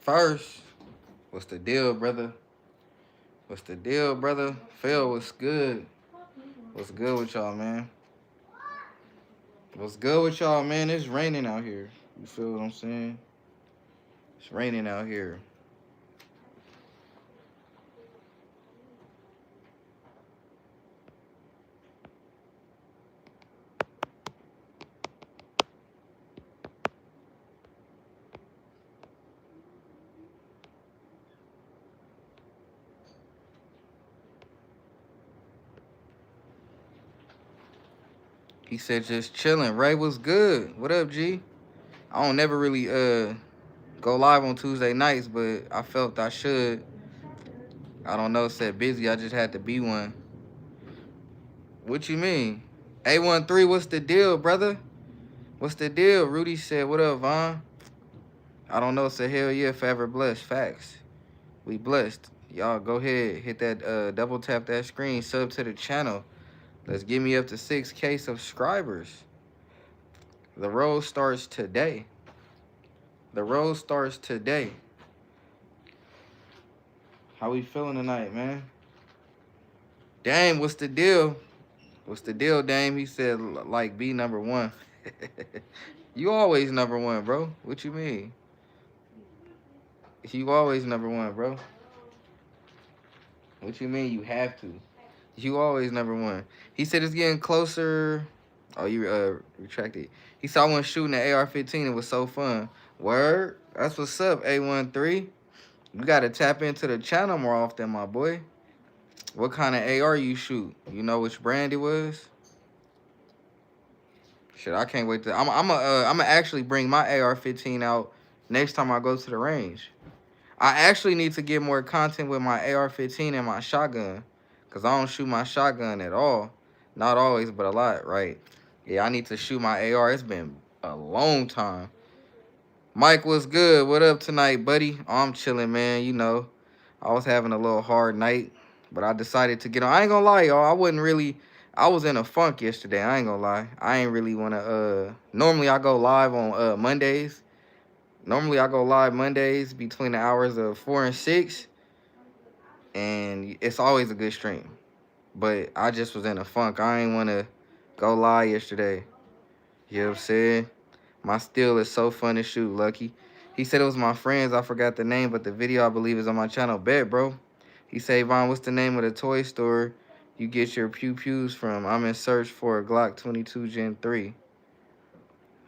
First, what's the deal, brother? What's the deal, brother? Phil, what's good? What's good with y'all, man? What's good with y'all, man? It's raining out here. You feel what I'm saying? It's raining out here. He said just chilling. Ray, what's good? What up, G? I don't never really go live on Tuesday nights, but I felt I should. I don't know, said busy. I just had to be one. What you mean? A13, what's the deal, brother? What's the deal? Rudy said, what up, Von? I don't know, said hell yeah, forever blessed. Facts. We blessed. Y'all go ahead, hit that double tap that screen, sub to the channel. Let's get me up to 6K subscribers. The road starts today. The road starts today. How we feeling tonight, man? Dame, what's the deal? What's the deal, Dame? He said, like, be number one. You always number one, bro. What you mean? You always number one, bro. What you mean you have to? You always number one. He said it's getting closer. Oh, you retracted. He said I went shooting the AR-15. It was so fun. Word? That's what's up, A13. You got to tap into the channel more often, my boy. What kind of AR you shoot? You know which brand it was? Shit, I can't wait to. I'm actually bring my AR-15 out next time I go to the range. I actually need to get more content with my AR-15 and my shotgun, cause I don't shoot my shotgun at all. Not always, but a lot, right? Yeah, I need to shoot my AR. It's been a long time. Mike, what's good? What up tonight, buddy? Oh, I'm chilling, man. You know, I was having a little hard night, but I decided to get on. I ain't gonna lie, y'all. I wasn't really. I was in a funk yesterday. I ain't gonna lie. I ain't really wanna. Normally I go live on Mondays. Normally I go live Mondays between the hours of 4 and 6, and it's always a good stream. But I just was in a funk. I ain't wanna go live yesterday. You know what I'm saying? My steel is so fun to shoot, Lucky. He said it was my friends. I forgot the name, but the video I believe is on my channel. Bet, bro. He said, Vaughn, what's the name of the toy store you get your pew-pews from? I'm in search for a Glock 22 Gen 3.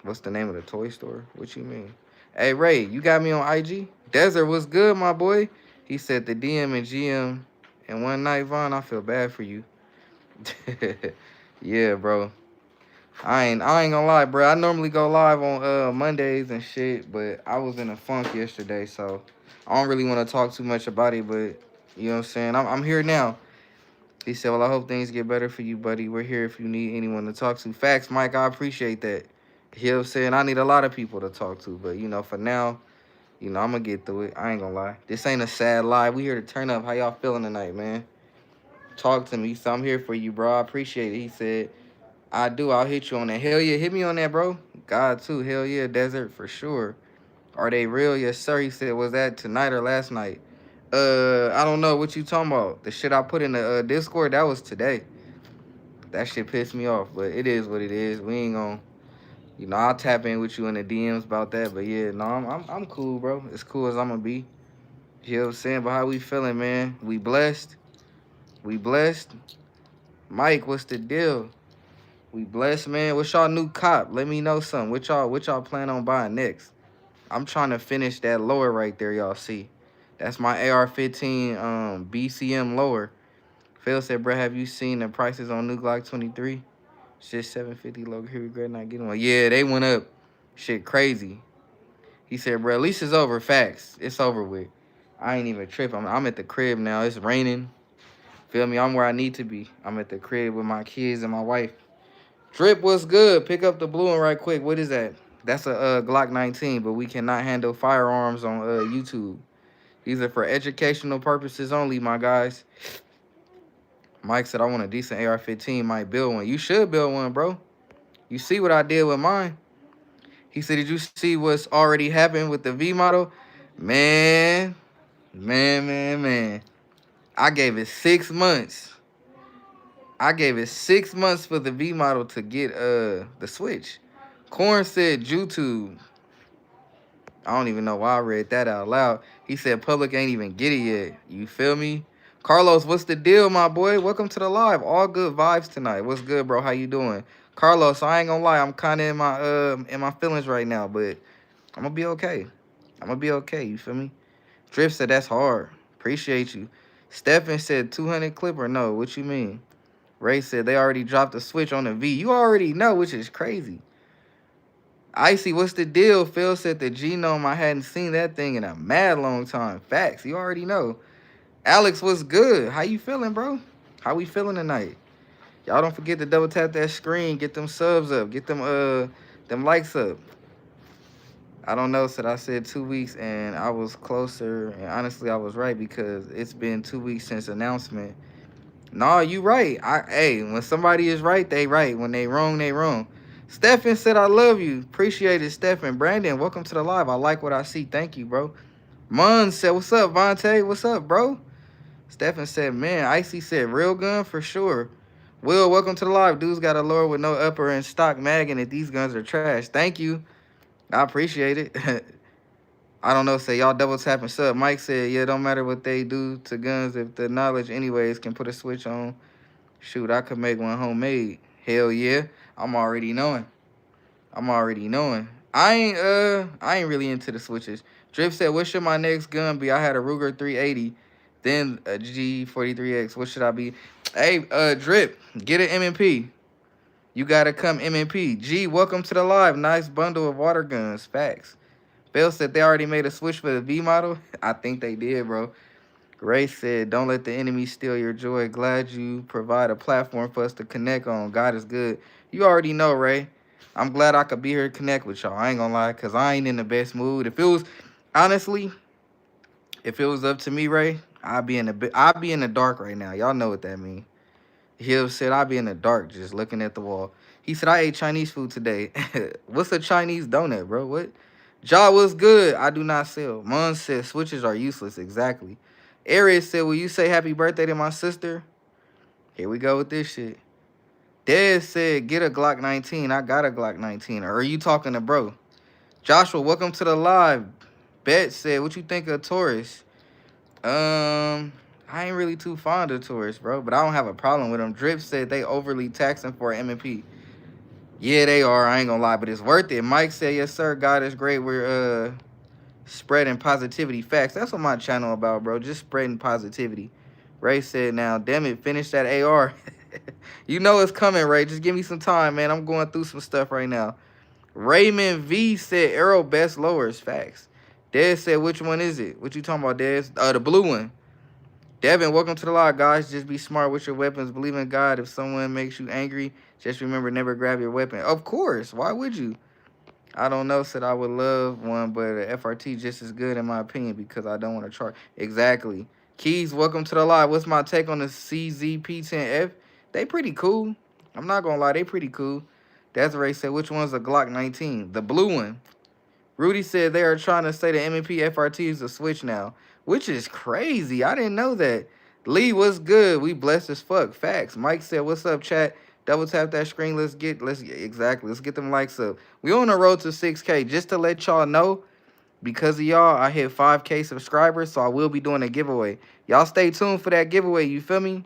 What's the name of the toy store? What you mean? Hey, Ray, you got me on IG? Desert, what's good, my boy? He said the DM and GM and one night, Vaughn, I feel bad for you. Yeah, bro. I ain't gonna lie, bro. I normally go live on Mondays and shit, but I was in a funk yesterday, so I don't really want to talk too much about it, but you know what I'm saying? I'm here now. He said, well, I hope things get better for you, buddy. We're here if you need anyone to talk to. Facts, Mike, I appreciate that. You know what I'm saying? I need a lot of people to talk to, but you know, for now, you know, I'm gonna get through it. I ain't gonna lie. This ain't a sad lie. We here to turn up. How y'all feeling tonight, man? Talk to me. So I'm here for you, bro. I appreciate it. He said, I do. I'll hit you on that. Hell yeah, hit me on that, bro. God too. Hell yeah, Desert for sure. Are they real? Yes, sir. He said, was that tonight or last night? I don't know what you talking about. The shit I put in the Discord, that was today. That shit pissed me off, but it is what it is. We ain't gonna, you know, I'll tap in with you in the DMs about that. But yeah, no, I'm cool, bro. As cool as I'm gonna be. You know what I'm saying? But how we feeling, man? We blessed. We blessed. Mike, what's the deal? We blessed, man. What's y'all new cop? Let me know something. What y'all plan on buying next? I'm trying to finish that lower right there, y'all see. That's my AR-15 BCM lower. Phil said, bro, have you seen the prices on new Glock 23? Shit, 750 low. Here, regret not getting one. Yeah, they went up. Shit, crazy. He said, bro, at least it's over. Facts. It's over with. I ain't even tripping. I'm at the crib now. It's raining. Feel me? I'm where I need to be. I'm at the crib with my kids and my wife. Drip, what's good? Pick up the blue one right quick. What is that? That's a Glock 19, but we cannot handle firearms on YouTube. These are for educational purposes only, my guys. Mike said, I want a decent AR-15. Might build one. You should build one, bro. You see what I did with mine. He said, did you see what's already happened with the V model? Man, man. I gave it 6 months. I gave it 6 months for the V model to get the switch. Corn said YouTube. I don't even know why I read that out loud. He said public ain't even get it yet. You feel me? Carlos, what's the deal, my boy? Welcome to the live. All good vibes tonight. What's good, bro? How you doing? Carlos, I ain't gonna lie, I'm kinda in my feelings right now, but I'm gonna be okay. I'm gonna be okay, you feel me? Drip said that's hard. Appreciate you. Stephen said 200 clip or no? What you mean? Ray said they already dropped the switch on the V. You already know, which is crazy. Icy, what's the deal? Phil said the genome. I hadn't seen that thing in a mad long time. Facts. You already know. Alex, what's good? How you feeling, bro? How we feeling tonight? Y'all don't forget to double tap that screen. Get them subs up. Get them likes up. I don't know. Said I said 2 weeks and I was closer. And honestly, I was right because it's been 2 weeks since announcement. No, you right. Hey, when somebody is right, they right. When they wrong, they wrong. Stephen said I love you. Appreciate it, Stephen. Brandon, welcome to the live. I like what I see. Thank you, bro. Mun said, what's up, Vontae? What's up, bro? Stephen said, man, Icy said, real gun for sure. Will, welcome to the live. Dude's got a lure with no upper and stock magging that these guns are trash. Thank you. I appreciate it. I don't know, say y'all double tap and sub. Mike said, yeah, don't matter what they do to guns if the knowledge anyways can put a switch on. Shoot, I could make one homemade. Hell yeah. I'm already knowing. I ain't really into the switches. Drip said, what should my next gun be? I had a Ruger 380, then a G43X. What should I be? Hey, Drip, get an M&P. You gotta come M&P. G, welcome to the live. Nice bundle of water guns. Facts. Bill said they already made a switch for the V model. I think they did, bro. Ray said, don't let the enemy steal your joy. Glad you provide a platform for us to connect on. God is good. You already know, Ray. I'm glad I could be here to connect with y'all. I ain't gonna lie, because I ain't in the best mood. Honestly, if it was up to me, Ray, I'd be in the dark right now. Y'all know what that means. Hill said, I'd be in the dark just looking at the wall. He said, I ate Chinese food today. What's a Chinese donut, bro? What? Jaw was good. I do not sell. Mun said, switches are useless. Exactly. Aries said, will you say happy birthday to my sister? Here we go with this shit. Dez said, get a Glock 19. I got a Glock 19. Or are you talking to bro? Joshua, welcome to the live. Bet said, what you think of Taurus? I ain't really too fond of Taurus, bro, but I don't have a problem with them. Drip said they overly taxing for M&P. Yeah, they are. I ain't gonna lie, but it's worth it. Mike said, yes, sir. God is great. We're spreading positivity. Facts. That's what my channel about, bro. Just spreading positivity. Ray said, now, damn it, finish that AR. You know it's coming, Ray. Just give me some time, man. I'm going through some stuff right now. Raymond V said, Arrow best lowers. Facts. Dez said, which one is it? What you talking about, Dez? The blue one. Devin, welcome to the live, guys. Just be smart with your weapons. Believe in God. If someone makes you angry, just remember, never grab your weapon. Of course. Why would you? I don't know. Said I would love one, but a FRT just as good in my opinion because I don't want to charge. Exactly. Keys, welcome to the live. What's my take on the CZP10F? They pretty cool. I'm not going to lie. They pretty cool. Desiree said, which one's a Glock 19? The blue one. Rudy said they are trying to say the M&P FRT is a switch now, which is crazy. I didn't know that. Lee, what's good? We blessed as fuck. Facts. Mike said, what's up, chat? Double tap that screen. Let's get them likes up. We on the road to 6K. Just to let y'all know, because of y'all, I hit 5K subscribers, so I will be doing a giveaway. Y'all stay tuned for that giveaway. You feel me?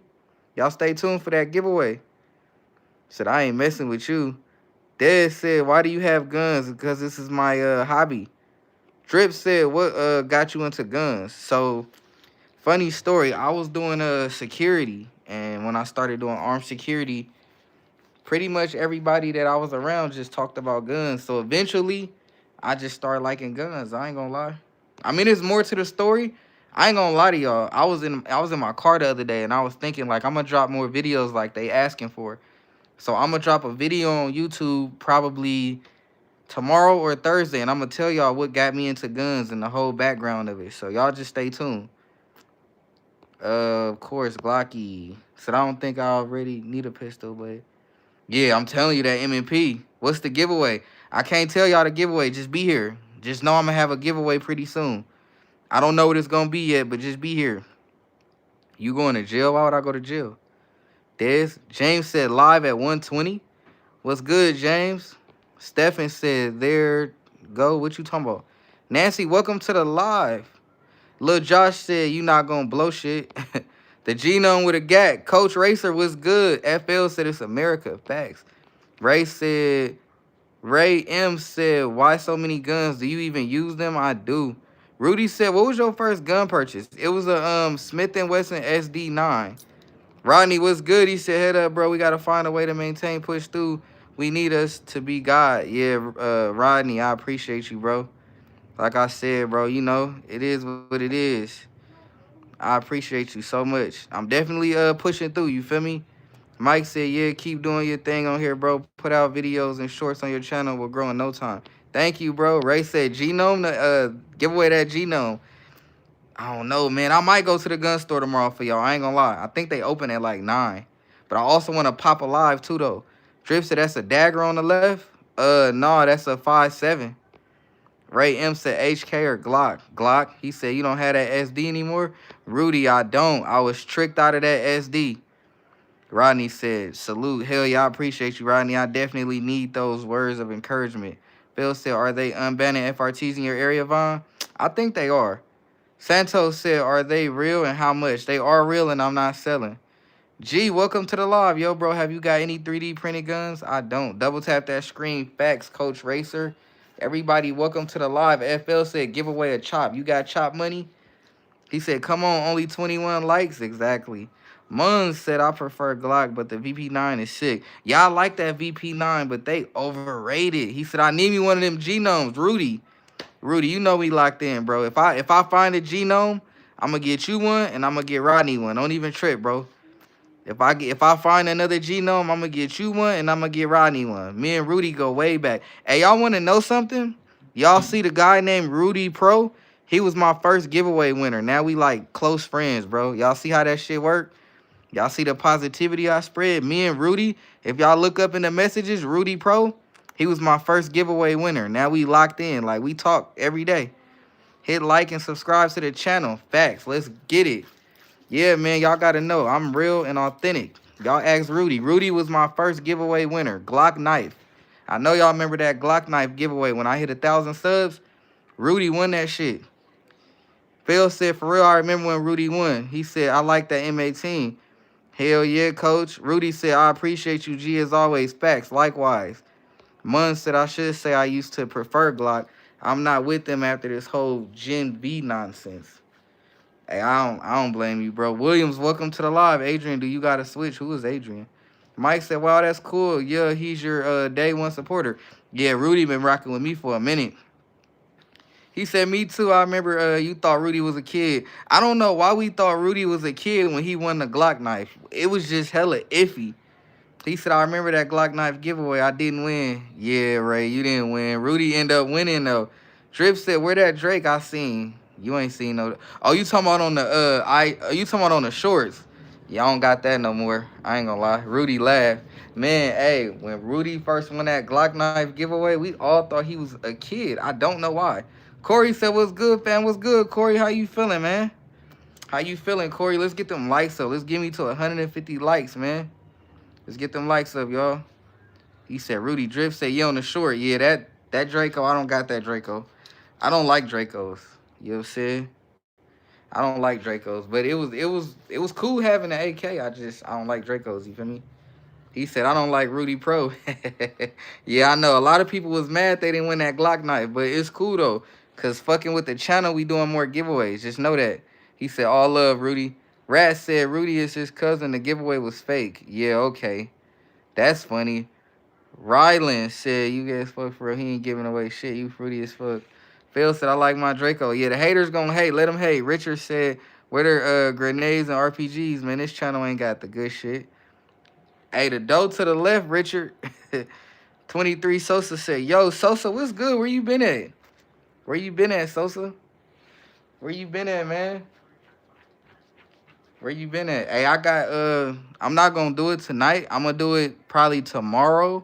Y'all stay tuned for that giveaway. Said, I ain't messing with you. Dez said, why do you have guns? Because this is my hobby. Drip said, what got you into guns? So, funny story. I was doing security. And when I started doing armed security, pretty much everybody that I was around just talked about guns. So, eventually, I just started liking guns. I ain't going to lie. I mean, there's more to the story. I ain't going to lie to y'all. I was in my car the other day, and I was thinking, like, I'm going to drop more videos like they asking for. So I'm going to drop a video on YouTube probably tomorrow or Thursday, and I'm going to tell y'all what got me into guns and the whole background of it. So y'all just stay tuned. Of course, Glocky. So I don't think I already need a pistol, but yeah, I'm telling you that M&P. What's the giveaway? I can't tell y'all the giveaway. Just be here. Just know I'm going to have a giveaway pretty soon. I don't know what it's gonna be yet, but just be here. You going to jail? Why would I go to jail? Des James said live at 120. What's good, James? Stephen said there go. What you talking about? Nancy, welcome to the live. Lil Josh said you not gonna blow shit. The genome with a gat. Coach Racer was good. FL said it's America. Facts. Ray said Ray M said, why so many guns? Do you even use them? I do. Rudy said, what was your first gun purchase? It was a Smith& Wesson SD9. Rodney, what's good? He said, head up, bro. We got to find a way to maintain, push through. We need us to be God. Yeah, Rodney, I appreciate you, bro. Like I said, bro, you know, it is what it is. I appreciate you so much. I'm definitely pushing through, you feel me? Mike said, yeah, keep doing your thing on here, bro. Put out videos and shorts on your channel. We'll grow in no time. Thank you, bro. Ray said, genome, give away that genome. I don't know, man. I might go to the gun store tomorrow for y'all. I ain't gonna lie. I think they open at like 9. But I also want to pop a live too, though. Drip said that's a dagger on the left. No, that's a 5.7. Ray M said HK or Glock. Glock. He said you don't have that SD anymore. Rudy, I don't. I was tricked out of that SD. Rodney said, salute. Hell yeah, I appreciate you, Rodney. I definitely need those words of encouragement. Phil said, are they unbanning FRTs in your area, Vaughn? I think they are. Santos said, are they real and how much? They are real and I'm not selling. G, welcome to the live. Yo, bro, have you got any 3D printed guns? I don't. Double tap that screen. Facts, Coach Racer. Everybody, welcome to the live. FL said, give away a chop. You got chop money? He said, come on, only 21 likes. Exactly. Munz said, I prefer Glock, but the VP9 is sick. Y'all like that VP9, but they overrated. He said, I need me one of them genomes. Rudy, you know we locked in, bro. If I find a genome, I'm going to get you one, and I'm going to get Rodney one. Don't even trip, bro. If I find another genome, I'm going to get you one, and I'm going to get Rodney one. Me and Rudy go way back. Hey, y'all want to know something? Y'all see the guy named Rudy Pro? He was my first giveaway winner. Now we like close friends, bro. Y'all see how that shit work? Y'all see the positivity I spread? Me and Rudy, if y'all look up in the messages, Rudy Pro, he was my first giveaway winner. Now we locked in. Like, we talk every day. Hit like and subscribe to the channel. Facts. Let's get it. Yeah, man, y'all got to know. I'm real and authentic. Y'all ask Rudy. Rudy was my first giveaway winner. Glock knife. I know y'all remember that Glock knife giveaway. When I hit 1,000 subs, Rudy won that shit. Phil said, for real, I remember when Rudy won. He said, I like that M18. Hell yeah, coach. Rudy said, I appreciate you, G, as always. Facts, likewise. Munn said, I should say I used to prefer Glock. I'm not with them after this whole Gen V nonsense. Hey, I don't blame you, bro. Williams, welcome to the live. Adrian, do you got a switch? Who is Adrian? Mike said, wow, that's cool. Yeah, he's your day one supporter. Yeah, Rudy been rocking with me for a minute. He said, me too. I remember you thought Rudy was a kid. I don't know why we thought Rudy was a kid when he won the Glock knife. It was just hella iffy. He said, I remember that Glock knife giveaway. I didn't win. Yeah, Ray, you didn't win. Rudy ended up winning, though. Drip said, where that Drake I seen? You ain't seen no. Oh, you talking about on the, you talking about on the shorts? Yeah, I don't got that no more. I ain't gonna lie. Rudy laughed. Man, hey, when Rudy first won that Glock knife giveaway, we all thought he was a kid. I don't know why. Corey said, what's good, fam? What's good, Corey? How you feeling, man? How you feeling, Corey? Let's get them likes up. Let's get me to 150 likes, man. Let's get them likes up, y'all. He said, Rudy Drip said, yeah, on the short. Yeah, that Draco, I don't got that Draco. I don't like Dracos. You know what I'm saying? I don't like Dracos. But it was cool having the AK. I don't like Dracos, you feel me? He said, I don't like Rudy Pro. Yeah, I know. A lot of people was mad they didn't win that Glock knife. But it's cool, though. Because fucking with the channel, we doing more giveaways. Just know that. He said, all love, Rudy. Rat said, Rudy is his cousin. The giveaway was fake. Yeah, okay. That's funny. Ryland said, you guys fuck for real. He ain't giving away shit. You fruity as fuck. Phil said, I like my Draco. Yeah, the haters gonna hate. Let them hate. Richard said, where their grenades and RPGs, man. This channel ain't got the good shit. Hey, the dough to the left, Richard. 23 Sosa said, yo, Sosa, what's good? Where you been at? Where you been at, Sosa? Where you been at, man? Where you been at? Hey, I got, I'm not gonna do it tonight. I'm gonna do it probably tomorrow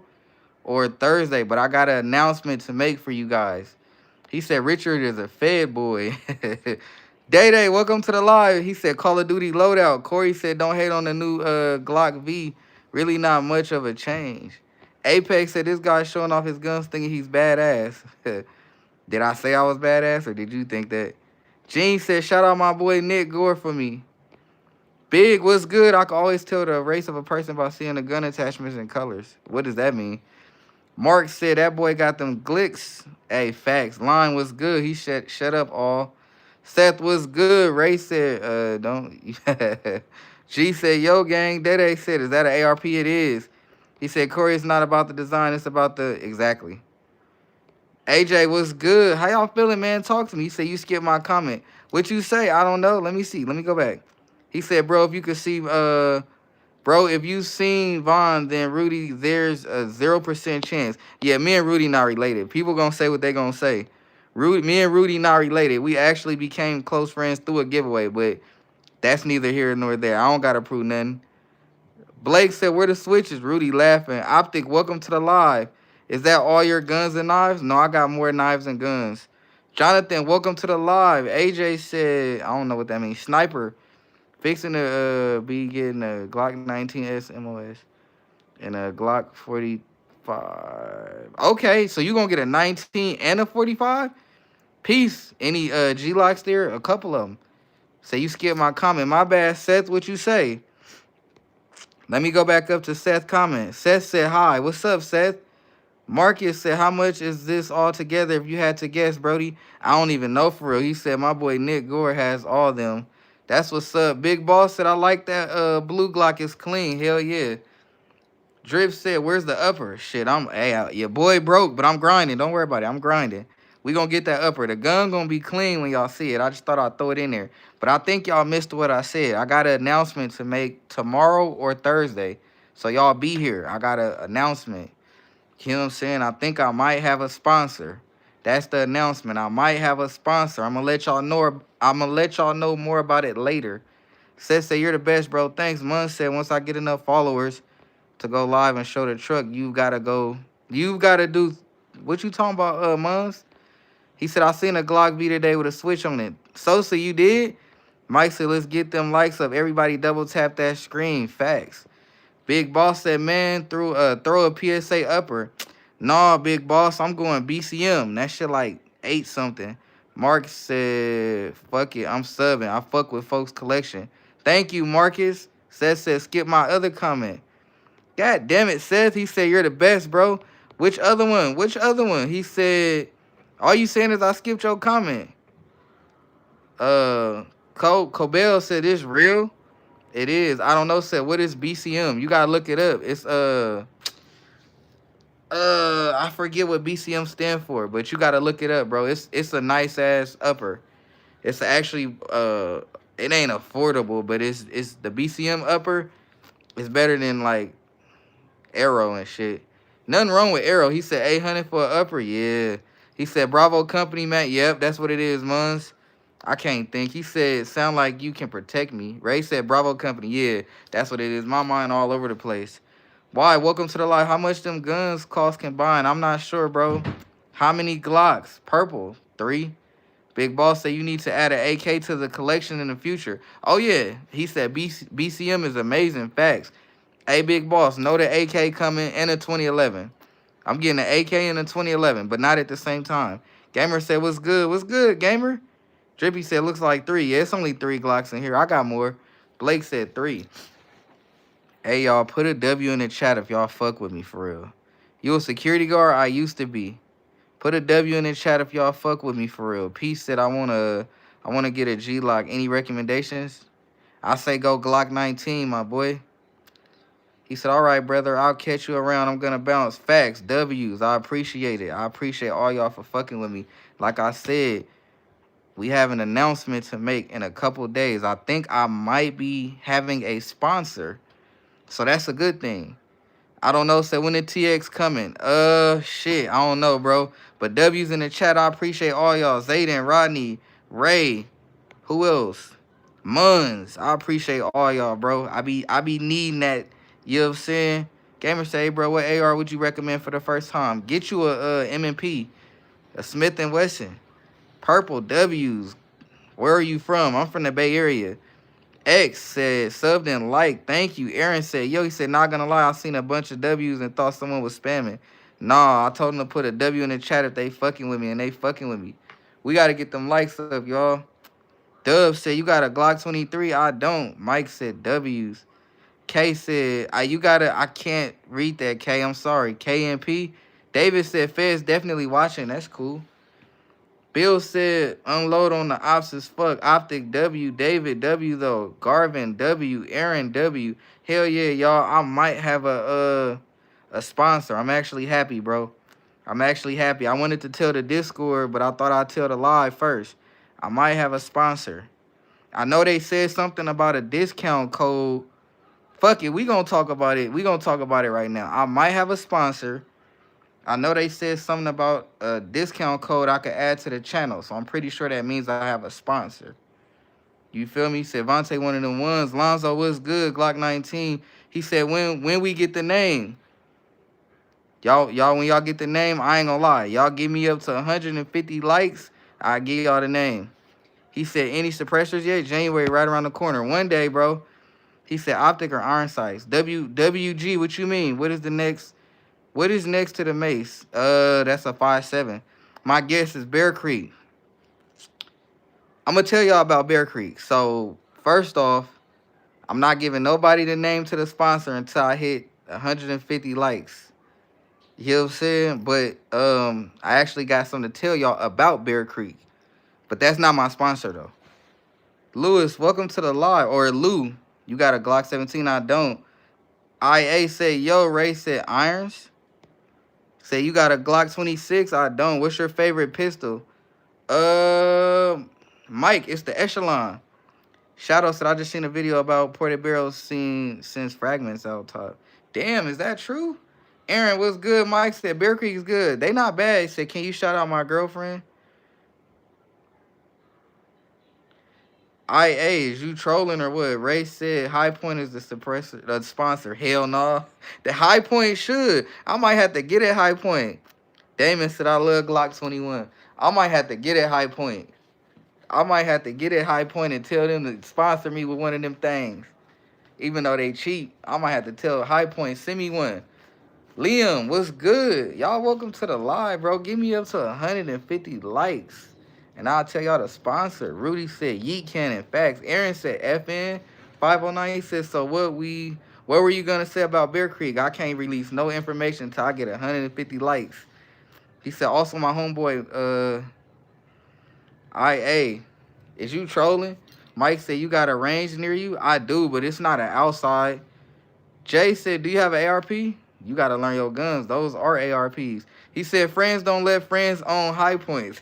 or Thursday, but I got an announcement to make for you guys. He said Richard is a Fed boy. Day Day, welcome to the live. He said Call of Duty loadout. Corey said don't hate on the new Glock V. Really not much of a change. Apex said this guy's showing off his guns thinking he's badass. Did I say I was badass or did you think that? Gene said shout out my boy Nick Gore for me. Big, what's good? I can always tell the race of a person by seeing the gun attachments and colors. What does that mean? Mark said that boy got them glicks. Hey, facts. Line was good. He shut up all. Seth was good. Ray said, don't. G said, yo, gang. Dede said, is that an ARP? It is. He said, Corey, it's not about the design. It's about the, exactly. AJ was good. How y'all feeling, man? Talk to me. He said, you skipped my comment. What you say? I don't know. Let me see. Let me go back. He said, bro, if you could see, bro, if you seen Vaughn, then Rudy, there's a 0% chance. Yeah, me and Rudy not related. People gonna say what they gonna say. Me and Rudy not related. We actually became close friends through a giveaway, but that's neither here nor there. I don't gotta prove nothing. Blake said, where the switches? Rudy laughing. Optic, welcome to the live. Is that all your guns and knives? No, I got more knives and guns. Jonathan, welcome to the live. AJ said, I don't know what that means. Sniper. Fixing to be getting a Glock 19S MOS and a Glock 45. Okay, so you gonna get a 19 and a 45? Peace. Any G-locks there? A couple of them. Say you skipped my comment. My bad, Seth. What you say? Let me go back up to Seth's comment. Seth said hi. What's up, Seth? Marcus said, how much is this all together if you had to guess, Brody? I don't even know for real. He said, my boy Nick Gore has all them. That's what's up. Big Boss said, I like that blue Glock is clean. Hell yeah. Drip said, where's the upper? Shit, your boy broke, but I'm grinding. Don't worry about it. I'm grinding. We gonna get that upper. The gun gonna be clean when y'all see it. I just thought I'd throw it in there. But I think y'all missed what I said. I got an announcement to make tomorrow or Thursday. So y'all be here. I got an announcement. You know what I'm saying? I think I might have a sponsor. That's the announcement. I might have a sponsor. I'm gonna let y'all know more about it later. Seth said, you're the best, bro. Thanks. Mun said, once I get enough followers to go live and show the truck, you've gotta do what you talking about, Muns? He said, I seen a Glock V today with a switch on it. Sosa, you did? Mike said, let's get them likes up. Everybody double tap that screen. Facts. Big Boss said, man, throw a PSA upper. Nah, Big Boss, I'm going BCM. That shit like 8 something. Mark said, fuck it, I'm subbing. I fuck with folks' collection. Thank you, Marcus. Seth said, skip my other comment. God damn it, Seth. He said, you're the best, bro. Which other one? Which other one? He said, all you saying is I skipped your comment. Cobell said, it's real. It is. I don't know, said, what is BCM? You gotta look it up. It's I forget what BCM stand for, but you gotta look it up, bro. It's a nice ass upper. It's actually it ain't affordable, but it's the BCM upper is better than like Arrow and shit. Nothing wrong with Arrow. He said 800 for an upper. Yeah. He said Bravo Company, man. Yep, that's what it is, Muns. I can't think. He said, sound like you can protect me. Ray said Bravo Company. Yeah, that's what it is. My mind all over the place. Why? Welcome to the live. How much them guns cost combined? I'm not sure, bro. How many Glocks? Purple. 3. Big Boss said you need to add an AK to the collection in the future. Oh, yeah. He said BCM is amazing. Facts. Hey, Big Boss, know the AK coming in a 2011. I'm getting an AK in a 2011, but not at the same time. Gamer said, what's good? What's good, Gamer? Drippy said, looks like 3. Yeah, it's only 3 Glocks in here. I got more. Blake said 3. Hey, y'all, put a W in the chat if y'all fuck with me, for real. You a security guard? I used to be. Put a W in the chat if y'all fuck with me, for real. Peace said, I wanna get a G-Lock. Any recommendations? I say go Glock 19, my boy. He said, all right, brother, I'll catch you around. I'm going to bounce. Facts, W's. I appreciate it. I appreciate all y'all for fucking with me. Like I said, we have an announcement to make in a couple days. I think I might be having a sponsor. So that's a good thing. I don't know. So when the TX coming? Shit. I don't know, bro. But W's in the chat. I appreciate all y'all. Zayden, Rodney, Ray. Who else? Muns. I appreciate all y'all, bro. I be needing that. You know what I'm saying? Gamer say, bro, what AR would you recommend for the first time? Get you a M&P, a Smith & Wesson. Purple W's. Where are you from? I'm from the Bay Area. X said, subbed and like. Thank you. Aaron said, yo, he said, not gonna lie, I seen a bunch of W's and thought someone was spamming. Nah, I told them to put a W in the chat if they fucking with me, and they fucking with me. We gotta get them likes up, y'all. Dub said, you got a Glock 23? I don't. Mike said, W's. K said, I can't read that, K. I'm sorry. KMP. David said, Fed's definitely watching. That's cool. Bill said, unload on the ops as fuck. Optic W. David W, though. Garvin W. Aaron W. Hell yeah, y'all. I might have a sponsor. I'm actually happy, bro. I'm actually happy. I wanted to tell the Discord, but I thought I'd tell the live first. I might have a sponsor. I know they said something about a discount code. Fuck it, we gonna talk about it. We gonna talk about it right now. I might have a sponsor. I know they said something about a discount code I could add to the channel, so I'm pretty sure that means I have a sponsor. You feel me? He said Vontae one of them ones. Lonzo, what's good? Glock 19. He said when we get the name. Y'all, when y'all get the name, I ain't gonna lie. Y'all give me up to 150 likes, I give y'all the name. He said, any suppressors yet? January right around the corner. One day, bro. He said, optic or iron sights? WG, what you mean? What is next to the mace? That's a 5.7. My guess is Bear Creek. I'm gonna tell y'all about Bear Creek. So, first off, I'm not giving nobody the name to the sponsor until I hit 150 likes. You know what I'm saying? But I actually got something to tell y'all about Bear Creek. But that's not my sponsor, though. Lewis, welcome to the live. Or Lou, you got a Glock 17? I don't. IA said, yo, Ray said, irons. Say, you got a Glock 26? I don't. What's your favorite pistol? Mike, it's the Echelon. Shadow said, I just seen a video about Portobello seen since fragments out top. Damn, is that true? Aaron, what's good? Mike said, Bear Creek is good. They not bad. He said, can you shout out my girlfriend? IA, is you trolling or what? Ray said High Point is the sponsor. Hell no. Nah. The High Point should. I might have to get it High Point. Damon said I love Glock 21. I might have to get it High Point. I might have to get it High Point and tell them to sponsor me with one of them things. Even though they cheap, I might have to tell High Point, send me one. Liam, what's good? Y'all welcome to the live, bro. Give me up to 150 likes. And I'll tell y'all the sponsor. Rudy said Yeet Cannon. Facts. Aaron said FN 509. He said, so what were you gonna say about Bear Creek? I can't release no information until I get 150 likes. He said, also my homeboy, IA, is you trolling? Mike said, you got a range near you? I do, but it's not an outside. Jay said, do you have an ARP? You got to learn your guns. Those are ARPs. He said, friends don't let friends own High Points.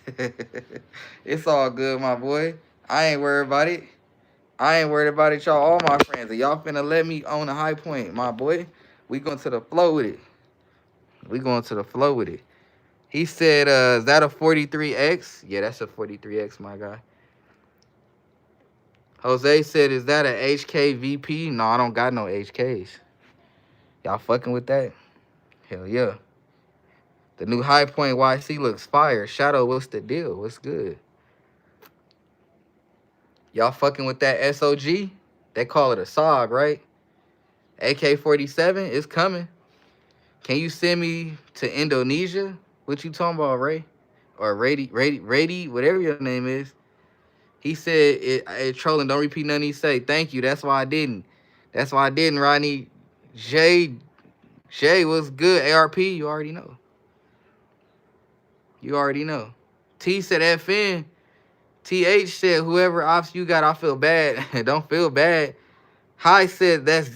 It's all good, my boy. I ain't worried about it. I ain't worried about it, y'all. All my friends. Are y'all finna let me own a High Point, my boy? We going to the flow with it. We going to the flow with it. He said, is that a 43X? Yeah, that's a 43X, my guy. Jose said, is that a HKVP? No, I don't got no HKs. Y'all fucking with that? Hell yeah. The new High Point YC looks fire. Shadow, what's the deal? What's good? Y'all fucking with that SOG? They call it a SOG, right? AK-47, it's coming. Can you send me to Indonesia? What you talking about, Ray? Or Rady, whatever your name is. He said, trolling, don't repeat nothing he say. Thank you, that's why I didn't. That's why I didn't, Rodney. Jay, what's good? ARP, you already know. You already know. T said FN. TH said, whoever ops you got, I feel bad. Don't feel bad. Hi said, that's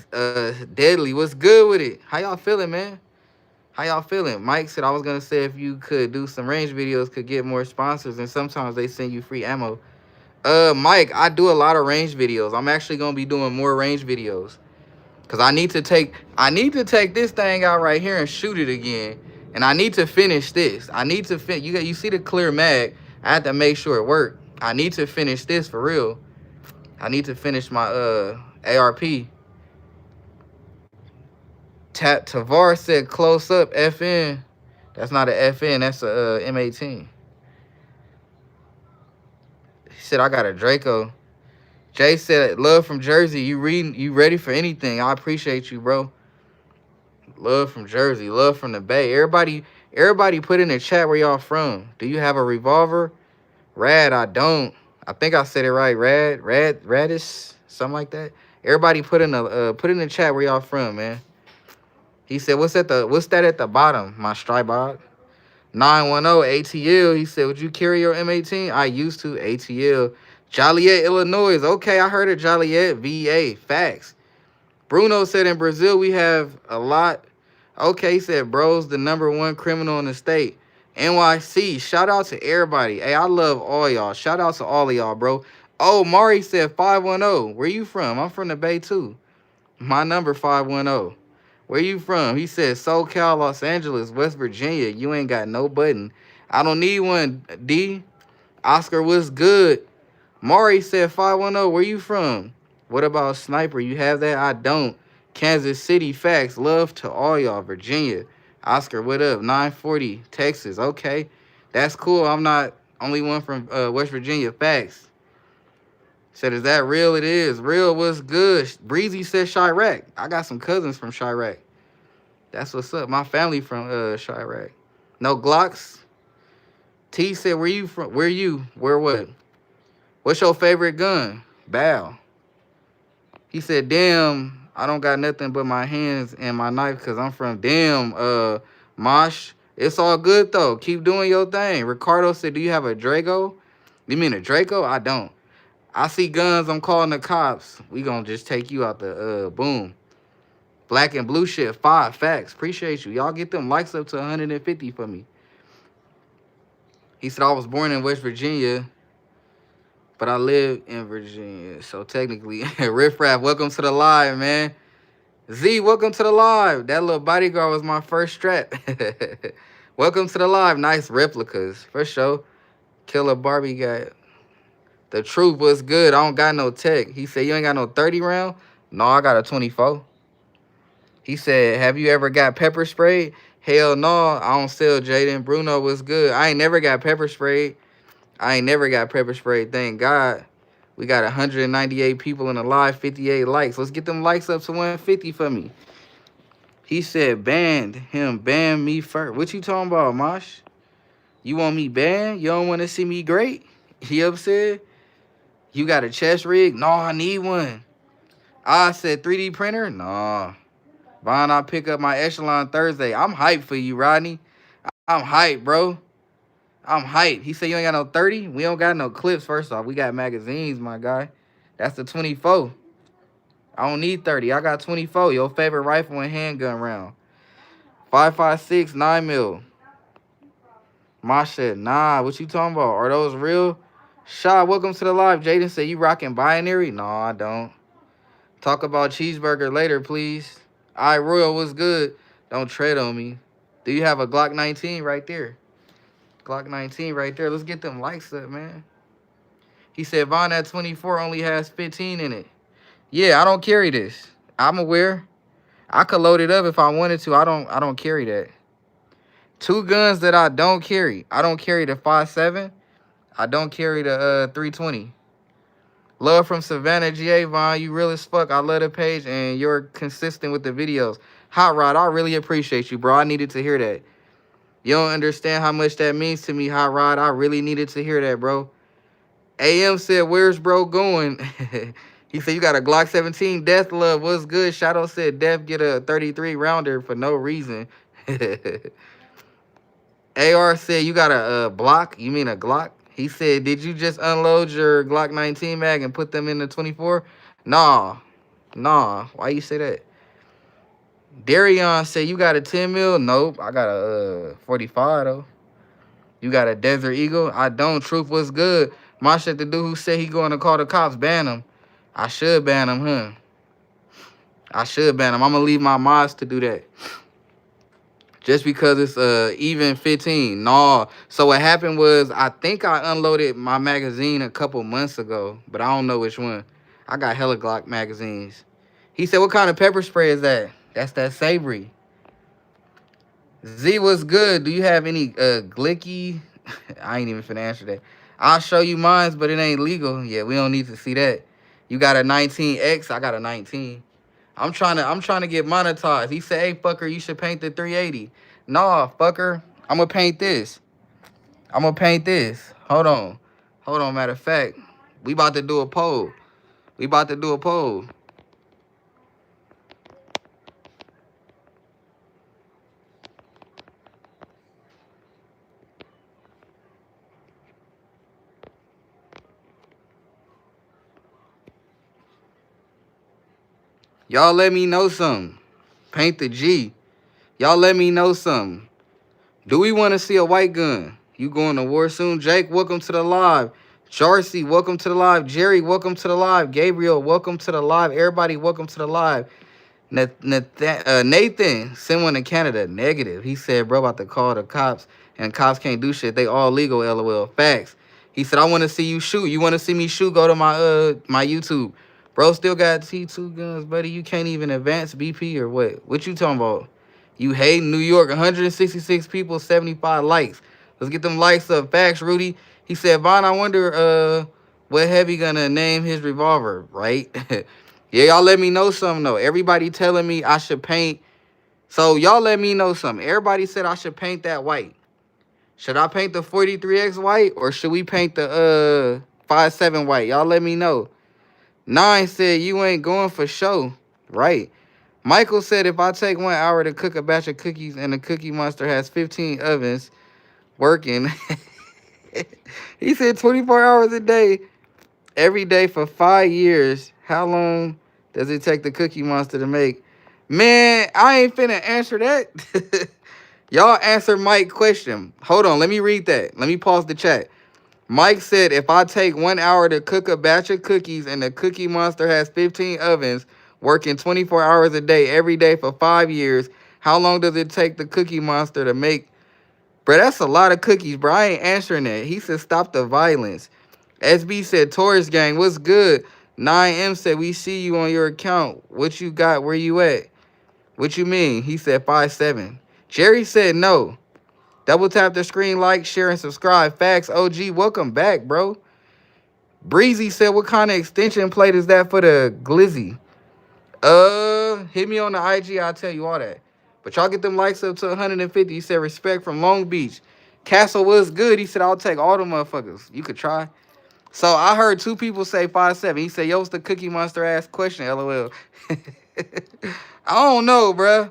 deadly. What's good with it? How y'all feeling, man? How y'all feeling? Mike said, I was going to say if you could do some range videos, could get more sponsors, and sometimes they send you free ammo. Mike, I do a lot of range videos. I'm actually going to be doing more range videos. Because I need to take this thing out right here and shoot it again. And I need to finish this. I need to finish. You see the clear mag. I have to make sure it worked. I need to finish this for real. I need to finish my ARP. Tavar said close up FN. That's not a FN, that's a M18. said I got a Draco. Jay said, love from Jersey. You reading? You ready for anything? I appreciate you, bro. Love from Jersey. Love from the Bay. Everybody put in the chat where y'all from. Do you have a revolver? Rad, I don't. I think I said it right. Radish, something like that. Everybody put in the chat where y'all from, man. He said, what's that at the bottom? My Strybog. 910 ATL. He said, would you carry your M18? I used to. ATL. Joliet, Illinois. Okay, I heard of Joliet. VA. Facts. Bruno said in Brazil we have a lot. Okay, he said bro's the #1 criminal in the state. NYC. Shout out to everybody. Hey, I love all y'all. Shout out to all of y'all, bro. Oh, Mari said 510. Where you from? I'm from the Bay too. My number 510. Where you from? He said SoCal, Los Angeles, West Virginia. You ain't got no button. I don't need one, D. Oscar, what's good? Mari said 510. Where you from? What about Sniper? You have that? I don't. Kansas City, facts. Love to all y'all. Virginia. Oscar, what up? 940, Texas. Okay. That's cool. I'm not only one from West Virginia. Facts. Said, is that real? It is. Real, what's good? Breezy said Chirac. I got some cousins from Chirac. That's what's up. My family from Chirac. No Glocks. T said, where you from? Where you? Where what? What's your favorite gun? Bow. He said, damn, I don't got nothing but my hands and my knife because I'm from Mosh. It's all good, though. Keep doing your thing. Ricardo said, do you have a Draco? You mean a Draco? I don't. I see guns. I'm calling the cops. We gonna just take you out the boom. Black and blue shit. 5 facts. Appreciate you. Y'all get them likes up to 150 for me. He said, I was born in West Virginia, but I live in Virginia. So technically, Riff Raff, welcome to the live, man. Z, welcome to the live. That little bodyguard was my first strap. Welcome to the live. Nice replicas. For sure. Killer Barbie got the truth was good. I don't got no tech. He said, you ain't got no 30 round? No, I got a 24. He said, have you ever got pepper sprayed? Hell no, I don't sell Jaden. Bruno was good. I ain't never got pepper sprayed. Thank God. We got 198 people in the live, 58 likes. Let's get them likes up to 150 for me. He said, banned him. Ban me first. What you talking about, Mosh? You want me banned? You don't want to see me great? He upset? You got a chest rig? No, I need one. I said 3D printer? Nah. Vaughn, I'll pick up my Echelon Thursday. I'm hyped for you, Rodney. I'm hyped, bro. I'm hyped. He said you ain't got no 30? We don't got no clips, first off. We got magazines, my guy. That's the 24. I don't need 30. I got 24. Your favorite rifle and handgun round. 5.56, 9 mil. My shit, nah. What you talking about? Are those real? Shaw, welcome to the live. Jaden said you rocking binary? No, I don't. Talk about cheeseburger later, please. All right, Royal, what's good? Don't tread on me. Do you have a Glock 19 right there? Glock 19 right there. Let's get them likes up, man. He said Vaughn at 24 only has 15 in it. Yeah, I don't carry this. I'm aware. I could load it up if I wanted to. I don't carry that. 2 guns that I don't carry. I don't carry the 5.7. I don't carry the 320. Love from Savannah, GA. Vaughn, you real as fuck. I love the page and you're consistent with the videos. Hot Rod, I really appreciate you, bro. I needed to hear that. You don't understand how much that means to me, Hot Rod. I really needed to hear that, bro. AM said, where's bro going? He said, you got a Glock 17. Death Love, what's good? Shadow said, Death get a 33 rounder for no reason. AR said, you got a block? You mean a Glock? He said, did you just unload your Glock 19 mag and put them in the 24? Nah. Why you say that? Darion said, you got a 10 mil? Nope. I got a 45, though. You got a Desert Eagle? I don't. Truth was good. My shit, the dude who said he going to call the cops, ban him. I should ban him, huh? I should ban him. I'm going to leave my mods to do that. Just because it's even 15. No. So what happened was, I think I unloaded my magazine a couple months ago, but I don't know which one. I got hella Glock magazines. He said, what kind of pepper spray is that? That's that savory. Z, what's good? Do you have any Glicky? I ain't even finna answer that. I'll show you mines, but it ain't legal. Yeah, we don't need to see that. You got a 19X, I got a 19. I'm trying to get monetized. He said, hey fucker, you should paint the 380. Nah, fucker. I'ma paint this. I'ma paint this. Hold on. Hold on, matter of fact. We about to do a poll. We about to do a poll. Y'all let me know something. Paint the G. Y'all let me know something. Do we want to see a white gun? You going to war soon? Jake, welcome to the live. Jarcy, welcome to the live. Jerry, welcome to the live. Gabriel, welcome to the live. Everybody, welcome to the live. Nathan sent one to Canada. Negative. He said, bro, about to call the cops, and cops can't do shit. They all legal, LOL. Facts. He said, I want to see you shoot. You want to see me shoot? Go to my YouTube. Bro, still got T2 guns, buddy. You can't even advance BP or what? What you talking about? You hate New York. 166 people, 75 likes. Let's get them likes up. Facts, Rudy. He said, Vaughn, I wonder what Heavy gonna name his revolver, right? Yeah, y'all let me know something, though. Everybody telling me I should paint. So, y'all let me know something. Everybody said I should paint that white. Should I paint the 43X white, or should we paint the 5.7 white? Y'all let me know. 9 said you ain't going for show. Right. Michael said if I take 1 hour to cook a batch of cookies and the Cookie Monster has 15 ovens working. He said 24 hours a day, every day for 5 years. How long does it take the Cookie Monster to make? Man, I ain't finna answer that. Y'all answer Mike's question. Hold on, let me read that. Let me pause the chat. Mike said if I take 1 hour to cook a batch of cookies and the Cookie Monster has 15 ovens working 24 hours a day every day for 5 years, how long does it take the Cookie Monster to make? Bro, that's a lot of cookies, bro. I ain't answering that. He said stop the violence. SB said, Taurus gang, what's good? 9M said, we see you on your account. What you got? Where you at? What you mean? He said 5.7. Jerry said no. Double tap the screen, like, share, and subscribe. Facts, OG, welcome back, bro. Breezy said, what kind of extension plate is that for the glizzy? Hit me on the IG, I'll tell you all that. But y'all get them likes up to 150. He said, respect from Long Beach. Castle was good. He said, I'll take all the motherfuckers. You could try. So I heard 2 people say 5.7. He said, yo, what's the Cookie Monster ass question, LOL. I don't know, bruh.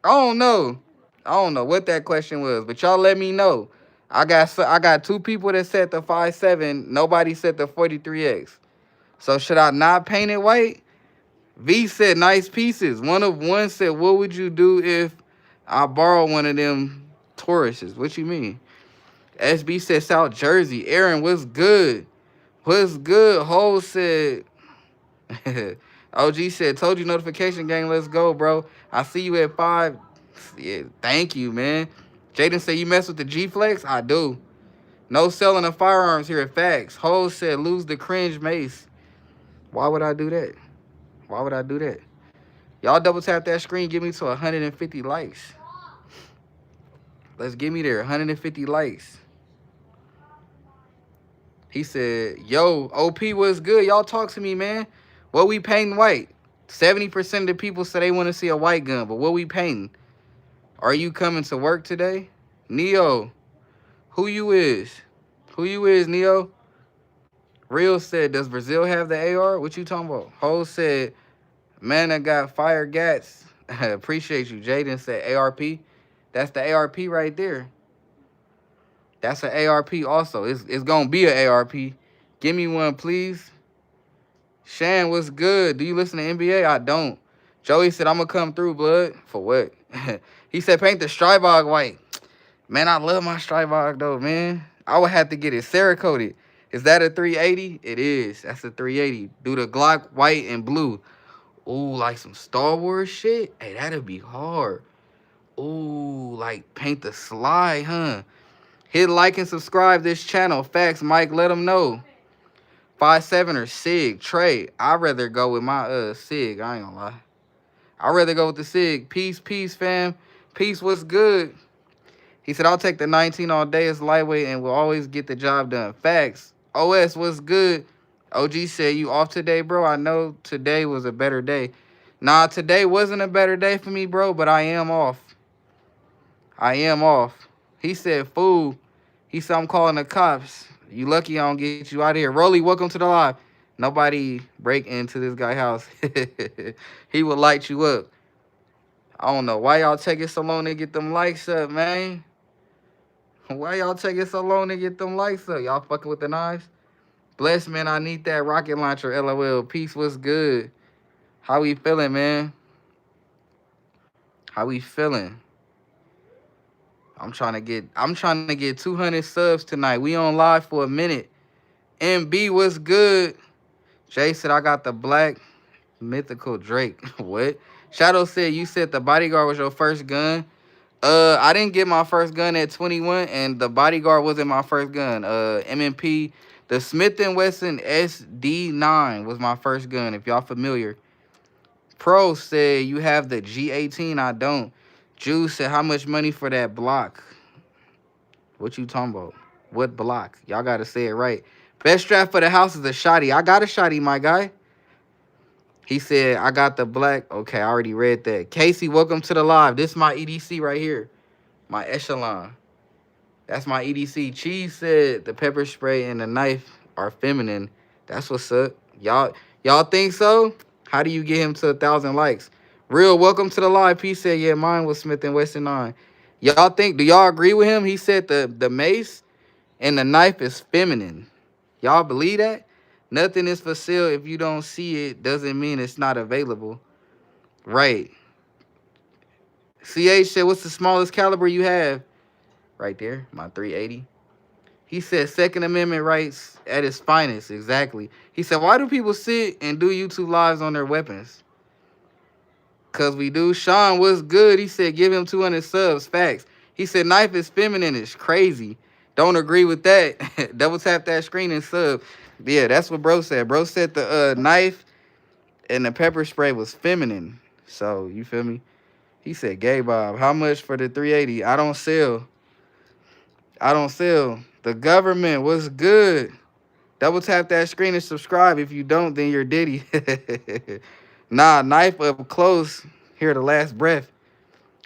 I don't know. I don't know what that question was, but y'all let me know. I got 2 people that said the 5.7. Nobody said the 43X. So should I not paint it white? V said nice pieces. One of one said, what would you do if I borrow one of them Tauruses? What you mean? SB said South Jersey. Aaron, what's good? What's good? Ho said, OG said, told you notification gang, let's go, bro. I see you at 5. Yeah, thank you, man. Jaden said, you mess with the G-Flex? I do. No selling of firearms here at Facts. Ho said, lose the cringe mace. Why would I do that? Why would I do that? Y'all double tap that screen, get me to 150 likes. Let's get me there, 150 likes. He said, yo, OP, what's good? Y'all talk to me, man. What we painting white? 70% of the people say they want to see a white gun, but what we painting? Are you coming to work today? Neo, who you is? Who you is, Neo? Real said, does Brazil have the AR? What you talking about? Ho said, man, I got fire gats. Appreciate you. Jaden said ARP. That's the ARP right there. That's an ARP also. It's going to be an ARP. Give me one, please. Shan, what's good? Do you listen to NBA? I don't. Joey said, I'm going to come through, blood. For what? He said, paint the Strybog white. Man, I love my Strybog, though, man. I would have to get it Cerakoted. Is that a 380? It is. That's a 380. Do the Glock white and blue. Ooh, like some Star Wars shit? Hey, that'd be hard. Ooh, like paint the slide, huh? Hit like and subscribe this channel. Facts, Mike, let them know. 5.7 or SIG. Trey, I'd rather go with my SIG. I ain't gonna lie. I'd rather go with the SIG. Peace, peace, fam. Peace, what's good? He said, I'll take the 19 all day. It's lightweight and will always get the job done. Facts. OS, what's good? OG said, you off today, bro? I know today was a better day. Nah, today wasn't a better day for me, bro, but I am off. I am off. He said, fool. He said, I'm calling the cops. You lucky I don't get you out of here. Rolly, welcome to the live. Nobody break into this guy's house. He will light you up. I don't know why y'all taking so long to get them likes up, man. Why y'all taking so long to get them likes up? Y'all fucking with the knives? Bless, man, I need that rocket launcher, LOL. Peace, what's good? How we feeling, man? How we feeling? I'm trying to get 200 subs tonight. We on live for a minute. MB, what's good? Jay said I got the black mythical Drake. What? Shadow said you said the bodyguard was your first gun. I didn't get my first gun at 21, and the bodyguard wasn't my first gun. MMP, the Smith & Wesson SD9 was my first gun, if y'all familiar. Pro said you have the G18, I don't. Juice said how much money for that block? What you talking about? What block? Y'all gotta say it right. Best strap for the house is a shotty. I got a shotty, my guy. He said, I got the black. Okay, I already read that. Casey, welcome to the live. This is my EDC right here. My echelon. That's my EDC. Cheese said the pepper spray and the knife are feminine. That's what's up. Y'all think so? How do you get him to 1,000 likes? Real, welcome to the live. P said, yeah, mine was Smith & Wesson 9. Y'all think, do y'all agree with him? He said the mace and the knife is feminine. Y'all believe that? Nothing is for sale. If you don't see it, doesn't mean it's not available. Right. CH said, what's the smallest caliber you have? Right there, my 380. He said Second Amendment rights at its finest. Exactly. He said, why do people sit and do YouTube lives on their weapons? Because we do. Sean was good. He said, give him 200 subs. Facts. He said, knife is feminine. It's crazy. Don't agree with that. Double tap that screen and sub. Yeah, that's what bro said. Bro said the knife and the pepper spray was feminine. So, you feel me? He said, Gay Bob, how much for the 380? I don't sell. I don't sell. The government was good. Double tap that screen and subscribe. If you don't, then you're Diddy. Nah, knife up close. Hear the last breath.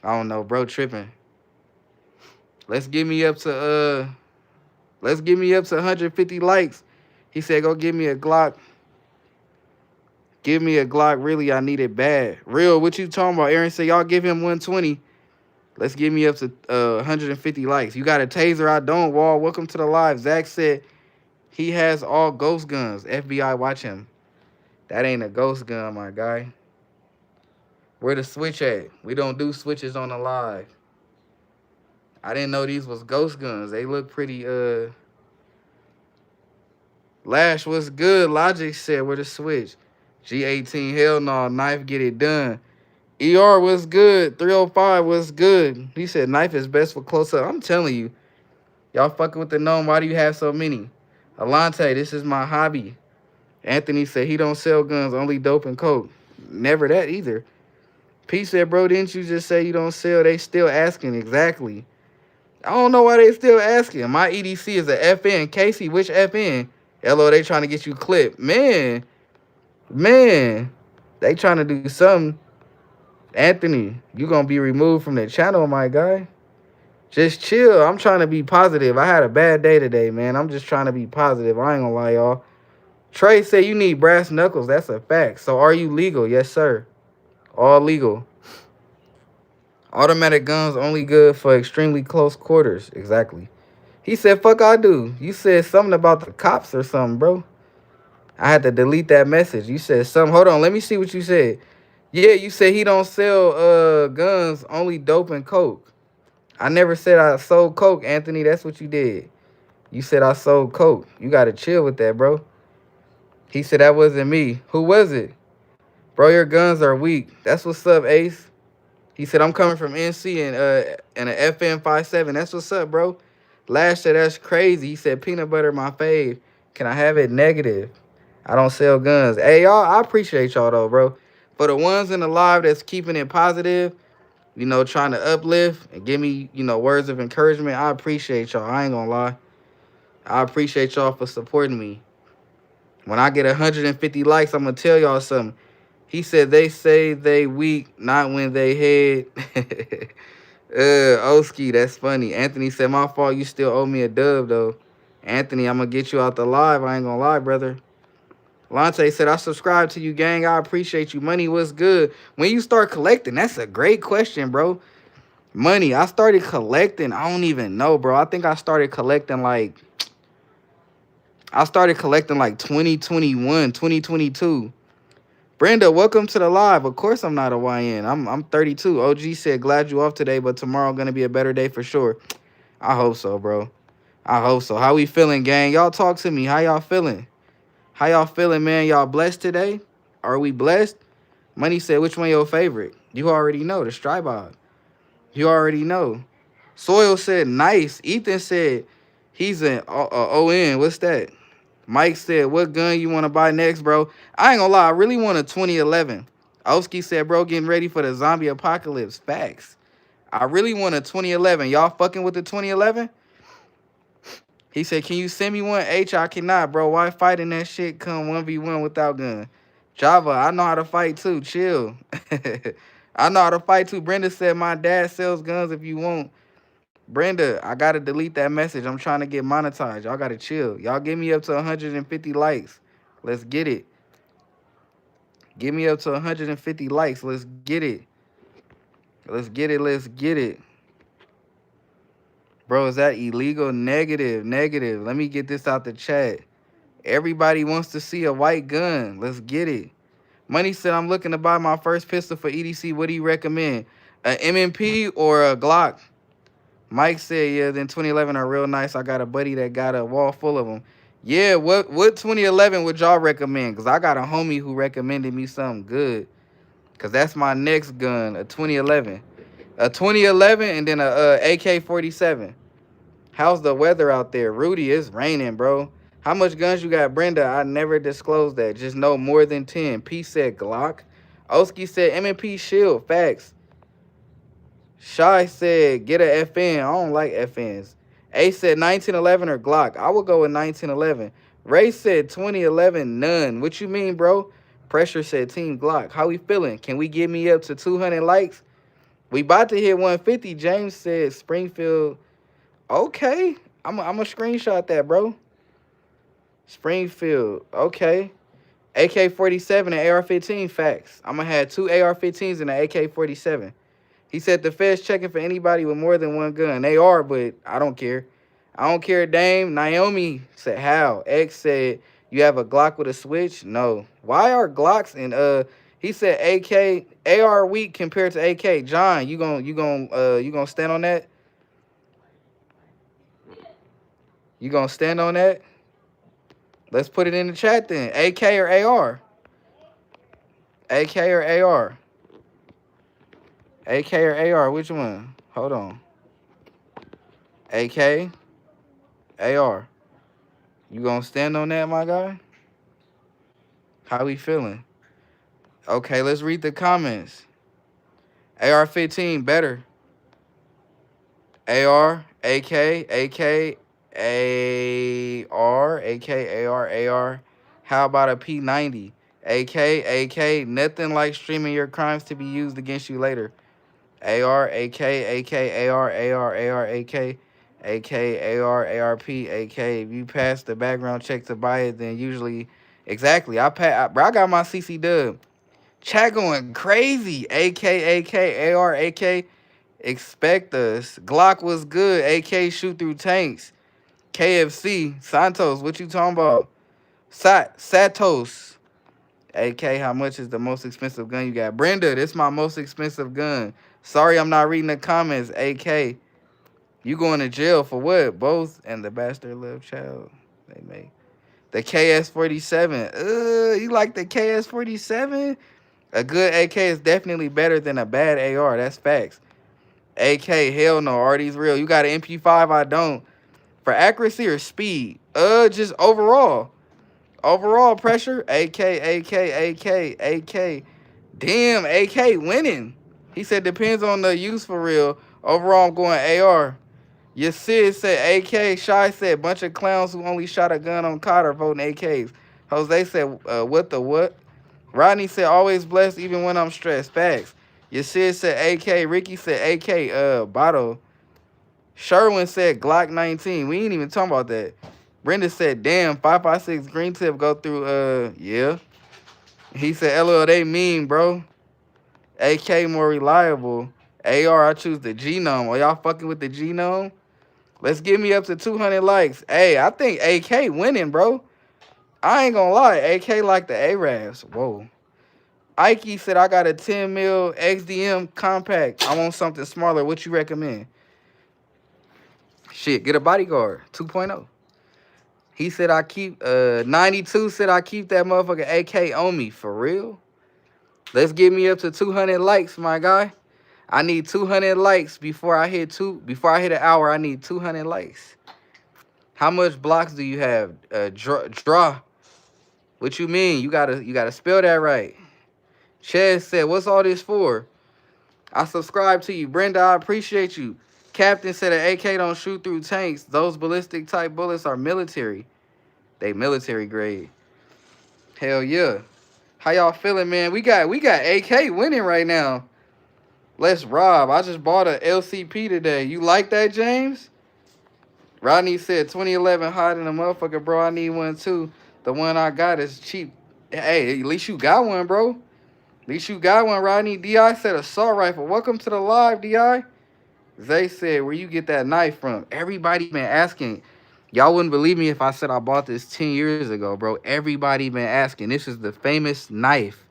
I don't know, bro, tripping. Let's get me up to 150 likes. He said, go give me a Glock. Give me a Glock. Really, I need it bad. Real, what you talking about? Aaron said, y'all give him 120. Let's get me up to 150 likes. You got a taser? I don't, Wall. Welcome to the live. Zach said he has all ghost guns. FBI, watch him. That ain't a ghost gun, my guy. Where the switch at? We don't do switches on the live. I didn't know these was ghost guns. They look pretty, Lash was good. Logic said, where the switch? G18, hell no. Knife, get it done. ER was good. 305 was good. He said knife is best for close-up. I'm telling you. Y'all fucking with the gnome. Why do you have so many? Alante, this is my hobby. Anthony said he don't sell guns, only dope and coke. Never that either. P said, bro, didn't you just say you don't sell? They still asking. Exactly. I don't know why they still asking. My EDC is a FN. Casey, which FN? LO, they trying to get you clipped. Man. They trying to do something. Anthony, you gonna be removed from the channel, my guy. Just chill. I'm trying to be positive. I had a bad day today, man. I'm just trying to be positive. I ain't gonna lie, y'all. Trey said you need brass knuckles. That's a fact. So are you legal? Yes, sir. All legal. Automatic guns only good for extremely close quarters. Exactly. He said, fuck I do. You said something about the cops or something, bro. I had to delete that message. You said something. Hold on. Let me see what you said. Yeah, you said he don't sell guns, only dope and coke. I never said I sold coke, Anthony. That's what you did. You said I sold coke. You got to chill with that, bro. He said that wasn't me. Who was it? Bro, your guns are weak. That's what's up, Ace. He said, I'm coming from NC and an FN57. That's what's up, bro. Lash said, that's crazy. He said, peanut butter, my fave. Can I have it? Negative. I don't sell guns. Hey, y'all, I appreciate y'all, though, bro. For the ones in the live that's keeping it positive, trying to uplift and give me, words of encouragement. I appreciate y'all. I ain't gonna lie. I appreciate y'all for supporting me. When I get 150 likes, I'm gonna tell y'all something. He said they say they weak, not when they head. Oski, that's funny. Anthony said, my fault, you still owe me a dub, though. Anthony, I'm going to get you out the live. I ain't going to lie, brother. Lante said, I subscribe to you, gang. I appreciate you. Money was good. When you start collecting, that's a great question, bro. Money, I started collecting. I don't even know, bro. I think I started collecting like 2021, 2022. Brenda, welcome to the live. Of course I'm not a YN. I'm 32. OG said, glad you off today, but tomorrow gonna be a better day for sure. I hope so, bro. I hope so. How we feeling, gang? Y'all talk to me. How y'all feeling? How y'all feeling, man? Y'all blessed today? Are we blessed? Money said, which one your favorite? You already know. The Strybog. You already know. Soil said, nice. Ethan said, he's an ON. What's that? Mike said, what gun you want to buy next, bro? I ain't gonna lie. I really want a 2011. Oski said, bro, getting ready for the zombie apocalypse. Facts. I really want a 2011. Y'all fucking with the 2011? He said, can you send me one? I cannot, bro. Why fighting that shit come 1v1 without gun? Java, I know how to fight too. Chill. I know how to fight too. Brenda said, my dad sells guns if you want. Brenda, I got to delete that message. I'm trying to get monetized. Y'all got to chill. Y'all give me up to 150 likes. Let's get it. Give me up to 150 likes. Let's get it. Let's get it. Let's get it. Bro, is that illegal? Negative. Negative. Let me get this out the chat. Everybody wants to see a white gun. Let's get it. Money said, I'm looking to buy my first pistol for EDC. What do you recommend? An MMP or a Glock? Mike said, yeah, then 2011 are real nice. I got a buddy that got a wall full of them. Yeah, what 2011 would y'all recommend? Because I got a homie who recommended me something good. Because that's my next gun, a 2011. A 2011 and then a AK-47. How's the weather out there? Rudy, it's raining, bro. How much guns you got, Brenda? I never disclosed that. Just know more than 10. P said Glock. Oski said M&P Shield. Facts. Shy said get a FN. I don't like FNs. A said 1911 or Glock. I would go with 1911. Ray said 2011 none. What you mean, bro? Pressure said Team Glock. How we feeling? Can we get me up to 200 likes? We about to hit 150. James said Springfield. Okay. I'm a screenshot that, bro. Springfield. Okay. AK-47 and AR-15. Facts. I'm going to have two AR-15s and an AK-47. He said the Fed's checking for anybody with more than one gun. They are, but I don't care. I don't care, Dame. Naomi said, how? X said, you have a Glock with a switch? No. Why are Glocks and he said AK AR weak compared to AK. John, you gonna stand on that? You gonna stand on that? Let's put it in the chat then. AK or AR? AK or AR? AK or AR? Which one? Hold on. AK, AR. You gonna stand on that, my guy? How we feeling? Okay, let's read the comments. AR-15 better. AR, AK, AK, AR, AK, AR, AR. How about a P90? AK, AK. Nothing like streaming your crimes to be used against you later. AR, AK, AK, AR, AR, AR, AK, AK, AR, ARP, AK. If you pass the background check to buy it, then usually, exactly. Bro, I got my CC dub. Chat going crazy. AK, AK, AR, AK. Expect us. Glock was good. AK shoot through tanks. KFC. Santos, what you talking about? Satos. AK, how much is the most expensive gun you got? Brenda, this is my most expensive gun. Sorry I'm not reading the comments. AK, you going to jail for what? Both and the bastard love child they make. The KS-47. You like the KS-47? A good AK is definitely better than a bad AR. That's facts. AK, hell no. RD's real. You got an MP5? I don't. For accuracy or speed? Just overall. Overall pressure. AK, AK, AK, AK. Damn, AK winning. He said depends on the use for real. Overall, I'm going AR. Your Sid said AK. Shy said bunch of clowns who only shot a gun on Cotter voting AKs. Jose said what the what? Rodney said always blessed even when I'm stressed. Facts. Your Sid said AK. Ricky said AK. Bottle. Sherwin said Glock 19. We ain't even talking about that. Brenda said damn 556 green tip go through. Yeah. He said LL they mean bro. AK more reliable. AR I choose the genome. Are y'all fucking with the genome? Let's get me up to 200 likes. Hey, I think AK winning, bro. I ain't gonna lie. AK like the Arabs. Whoa. Ike said I got a 10 mil XDM compact. I want something smaller. What you recommend? Shit, get a bodyguard 2.0. He said I keep 92 said I keep that motherfucker AK on me. For real? Let's get me up to 200 likes, my guy. I need 200 likes before I hit an hour. I need 200 likes. How much blocks do you have? Draw. What you mean? You gotta spell that right. Chaz said, "What's all this for?" I subscribe to you, Brenda. I appreciate you. Captain said an AK don't shoot through tanks. Those ballistic type bullets are military. They military grade. Hell yeah. How y'all feeling, man? We got AK winning right now. Let's rob. I just bought a LCP today. You like that, James? Rodney said 2011 hot in the motherfucker, bro. I need one too. The one I got is cheap. Hey, at least you got one, bro. At least you got one, Rodney. DI said assault rifle. Welcome to the live, DI. Zay said, where you get that knife from? Everybody been asking. Y'all wouldn't believe me if I said I bought this 10 years ago, bro. Everybody been asking. This is the famous knife.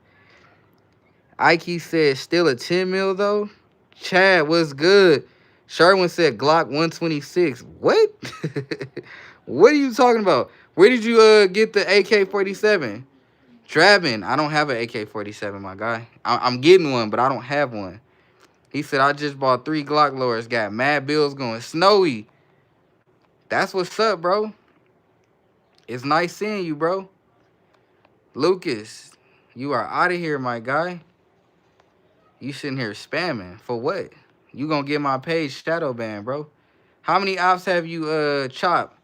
Ike said, still a 10 mil, though? Chad, what's good? Sherwin said Glock 126. What? What are you talking about? Where did you get the AK-47? Drabin, I don't have an AK-47, my guy. I'm getting one, but I don't have one. He said, I just bought 3 Glock lowers. Got mad bills going. Snowy. That's what's up, bro. It's nice seeing you, bro. Lucas, you are out of here, my guy. You sitting here spamming. For what? You gonna get my page shadow banned, bro. How many ops have you chopped?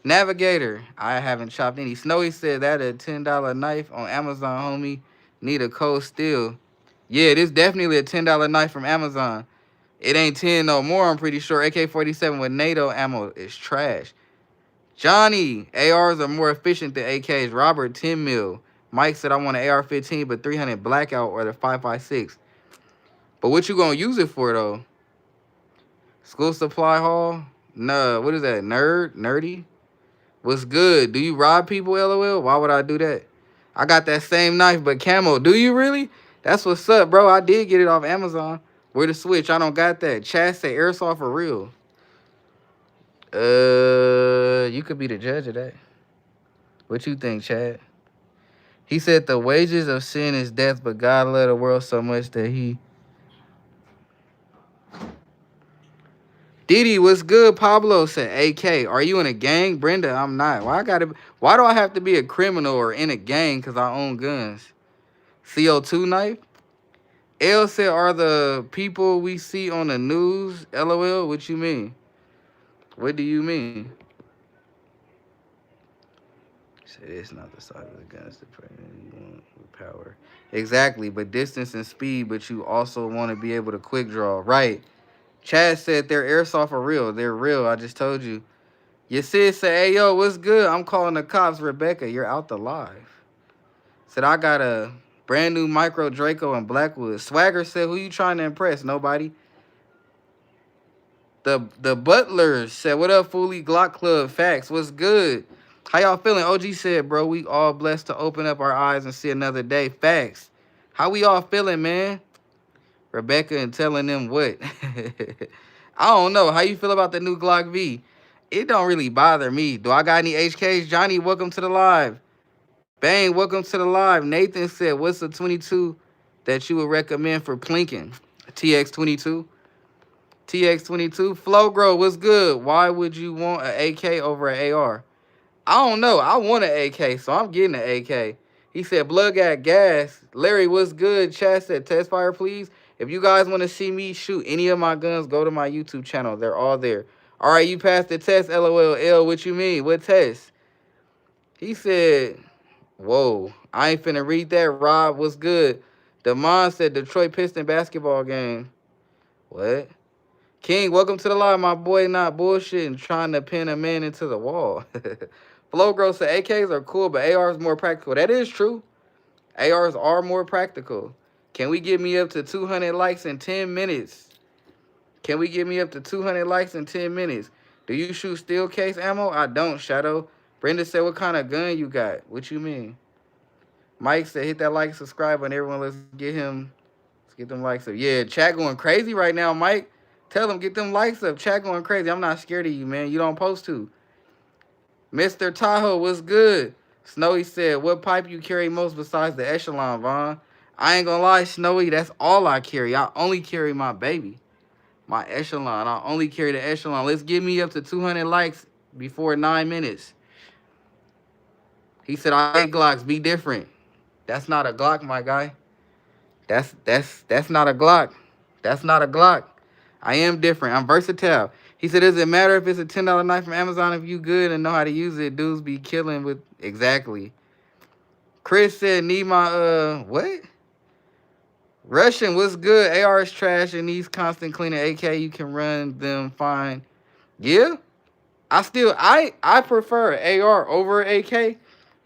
Navigator, I haven't chopped any. Snowy said that a $10 knife on Amazon, homie. Need a cold steel. Yeah, this definitely a $10 knife from Amazon. It ain't 10 no more, I'm pretty sure. AK-47 with NATO ammo is trash. Johnny, ARs are more efficient than AKs. Robert, 10 mil. Mike said, I want an AR-15, but 300 blackout or the 5.56. But what you gonna use it for, though? School supply hall? No, what is that? Nerdy? What's good? Do you rob people, LOL? Why would I do that? I got that same knife, but camo. Do you really? That's what's up, bro. I did get it off Amazon. Where the switch? I don't got that. Chad said airsoft for real. You could be the judge of that. What you think, Chad? He said the wages of sin is death, but God loved the world so much that he... Didi, what's good? Pablo said, AK, are you in a gang? Brenda, I'm not. Why do I have to be a criminal or in a gang because I own guns? CO2 knife? L said, are the people we see on the news? LOL, what you mean? What do you mean? Said it's not the size of the guns that you want with power. Exactly, but distance and speed, but you also want to be able to quick draw. Right. Chad said they're airsoft for real. They're real. I just told you. Your sis said, hey, yo, what's good? I'm calling the cops. Rebecca, you're out the live. Said, I got a brand new micro Draco in Blackwood. Swagger said, who you trying to impress? Nobody. The Butlers said, what up, Foolie Glock Club? Facts. What's good? How y'all feeling? OG said, bro, we all blessed to open up our eyes and see another day. Facts. How we all feeling, man? Rebecca and telling them what? I don't know. How you feel about the new Glock V? It don't really bother me. Do I got any HKs? Johnny, welcome to the live. Bang, welcome to the live. Nathan said, what's the 22 that you would recommend for plinking? TX22. TX22. Flow Grow, what's good? Why would you want an AK over an AR? I don't know. I want an AK, so I'm getting an AK. He said, blood got gas. Larry, what's good? Chad said, test fire, please. If you guys want to see me shoot any of my guns, go to my YouTube channel. They're all there. All right, you passed the test, LOL. What you mean? What test? He said, whoa, I ain't finna read that. Rob, what's good? Demond said Detroit Piston basketball game. What? King, welcome to the live, my boy. Not bullshitting, trying to pin a man into the wall. Flow Girl said AKs are cool, but ARs more practical. That is true. ARs are more practical. Can we get me up to 200 likes in 10 minutes? Can we get me up to 200 likes in 10 minutes? Do you shoot steel case ammo? I don't, Shadow. Brenda said, what kind of gun you got? What you mean? Mike said, hit that like, subscribe, and everyone, let's get them likes up. Yeah, chat going crazy right now, Mike. Tell them, get them likes up. Chat going crazy. I'm not scared of you, man. You don't post to. Mr. Tahoe, what's good? Snowy said, what pipe you carry most besides the echelon, Vaughn? I ain't gonna lie, Snowy, that's all I carry. I only carry my baby. My echelon. I only carry the echelon. Let's get me up to 200 likes before 9 minutes. He said, I hate Glocks. Be different. That's not a Glock, my guy. That's not a Glock. That's not a Glock. I am different. I'm versatile. He said, does it matter if it's a $10 knife from Amazon? If you good and know how to use it, dudes be killing with exactly. Chris said, need my what? Russian, what's good? AR is trash and needs constant cleaning. AK, you can run them fine. Yeah. I prefer AR over AK,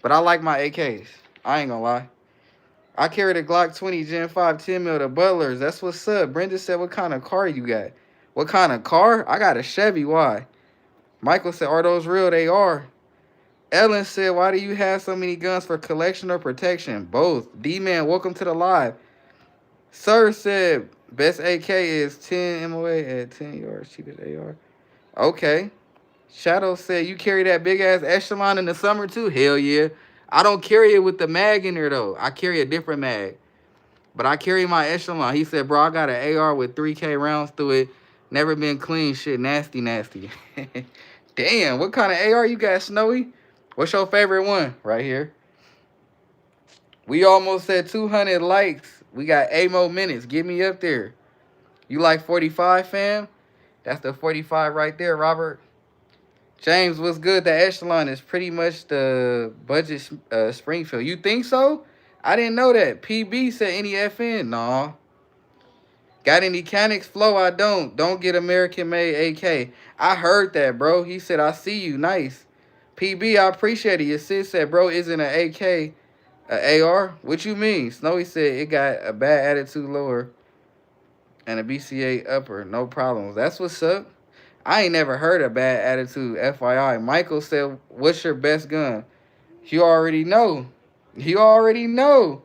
but I like my AKs. I ain't gonna lie. I carry the Glock 20 Gen 5 10 mil, the Butlers. That's what's up. Brenda said, what kind of car you got? What kind of car? I got a Chevy. Why? Michael said, are those real? They are. Ellen said, why do you have so many guns for collection or protection? Both. D-Man, welcome to the live. Sir said, best AK is 10 MOA at 10 yards, cheapest AR. Okay. Shadow said, you carry that big-ass echelon in the summer, too? Hell yeah. I don't carry it with the mag in there, though. I carry a different mag. But I carry my echelon. He said, bro, I got an AR with 3K rounds through it. Never been clean. Shit, nasty, nasty. Damn, what kind of AR you got, Snowy? What's your favorite one? Right here. We almost at 200 likes. We got 8 more minutes. Get me up there. You like 45, fam? That's the 45 right there, Robert. James, what's good? The echelon is pretty much the budget Springfield. You think so? I didn't know that. PB said any FN. Nah. Got any Canix Flow? I don't. Don't get American made AK. I heard that, bro. He said, I see you. Nice. PB, I appreciate it. Your sis said, bro, isn't an AK a AR? What you mean? Snowy said it got a bad attitude lower and a BCA upper. No problems. That's what's up. I ain't never heard of bad attitude, FYI. Michael said, what's your best gun? You already know. You already know.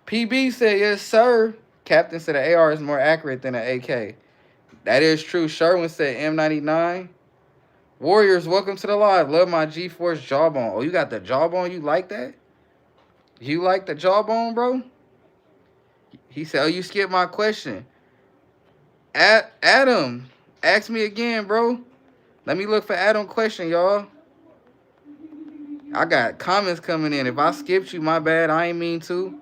PB said, yes, sir. Captain said the AR is more accurate than an AK. That is true. Sherwin said M99. Warriors, welcome to the live. Love my G-Force jawbone. Oh, you got the jawbone? You like that? You like the jawbone, bro? He said, oh, you skipped my question. Adam, ask me again, bro. Let me look for Adam question, y'all. I got comments coming in. If I skipped you, my bad. I ain't mean to.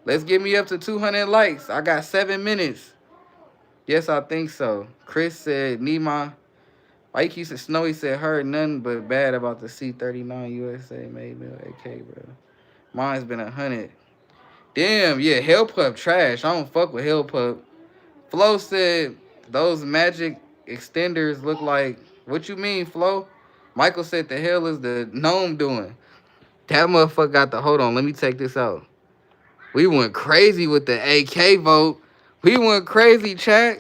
Let's get me up to 200 likes. I got 7 minutes. Yes, I think so. Chris said, need my... Why you keep saying Snowy said, heard nothing but bad about the C39 USA made me AK, bro. Mine's been 100. Damn, yeah, Hell Pup trash. I don't fuck with Hell Pup. Flo said, those magic extenders look like... What you mean, Flo? Michael said, the hell is the gnome doing? That motherfucker got the... Hold on, let me take this out. We went crazy with the AK vote. We went crazy, chat.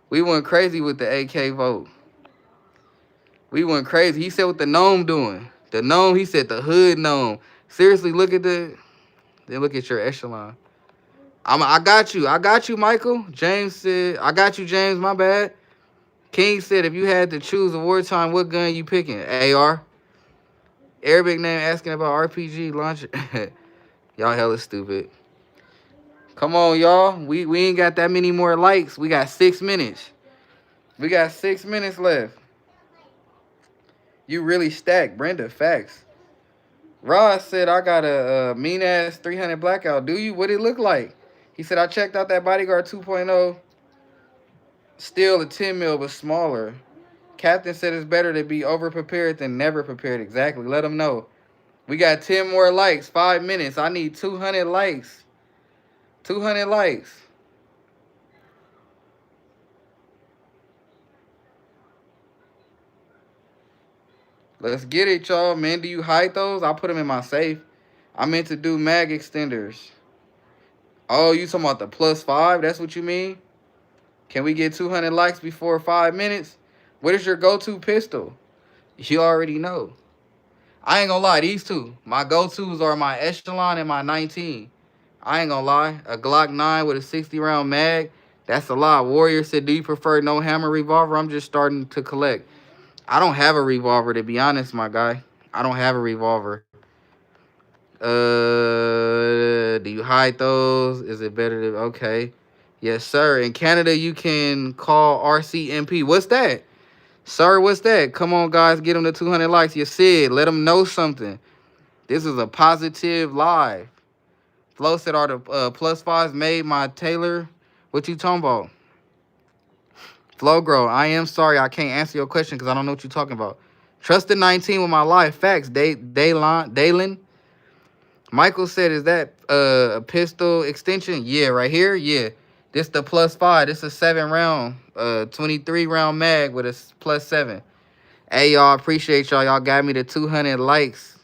We went crazy with the AK vote. We went crazy. He said what the gnome doing. The gnome, he said the hood gnome. Seriously, look at the... Then look at your echelon. I got you. I got you, Michael. James said... I got you, James. My bad. King said if you had to choose a wartime, what gun you picking? AR. Arabic name asking about RPG launcher. Y'all hella stupid. Come on, y'all. We ain't got that many more likes. We got 6 minutes. We got 6 minutes left. You really stacked, Brenda. Facts. Ross said, I got a mean-ass 300 blackout. Do you? What it look like? He said, I checked out that Bodyguard 2.0. Still a 10 mil, but smaller. Captain said it's better to be over prepared than never prepared. Exactly. Let him know. We got 10 more likes. 5 minutes. I need 200 likes. 200 likes. Let's get it, y'all. Man, do you hide those? I'll put them in my safe. I meant to do mag extenders. Oh, you talking about the +5? That's what you mean? Can we get 200 likes before 5 minutes? What is your go-to pistol? You already know. I ain't gonna lie, these two. My go-tos are my Echelon and my 19. I ain't gonna lie. A Glock 9 with a 60-round mag. That's a lot. Warrior said, do you prefer no hammer revolver? I'm just starting to collect. I don't have a revolver, to be honest, my guy. I don't have a revolver. Do you hide those? Is it better to... Okay. Yes, sir. In Canada, you can call RCMP. What's that? Sir, what's that? Come on, guys. Get them to 200 likes. You said, let them know something. This is a positive live. Flo said, are the +5s made my tailor? What you talking about? Flo Grow, I am sorry I can't answer your question because I don't know what you're talking about. Trust the 19 with my life. Facts. Dalen. Michael said, is that a pistol extension? Yeah, right here. Yeah. This the +5. This is a 7-round, 23-round mag with a +7. Hey, y'all, appreciate y'all. Y'all got me to 200 likes.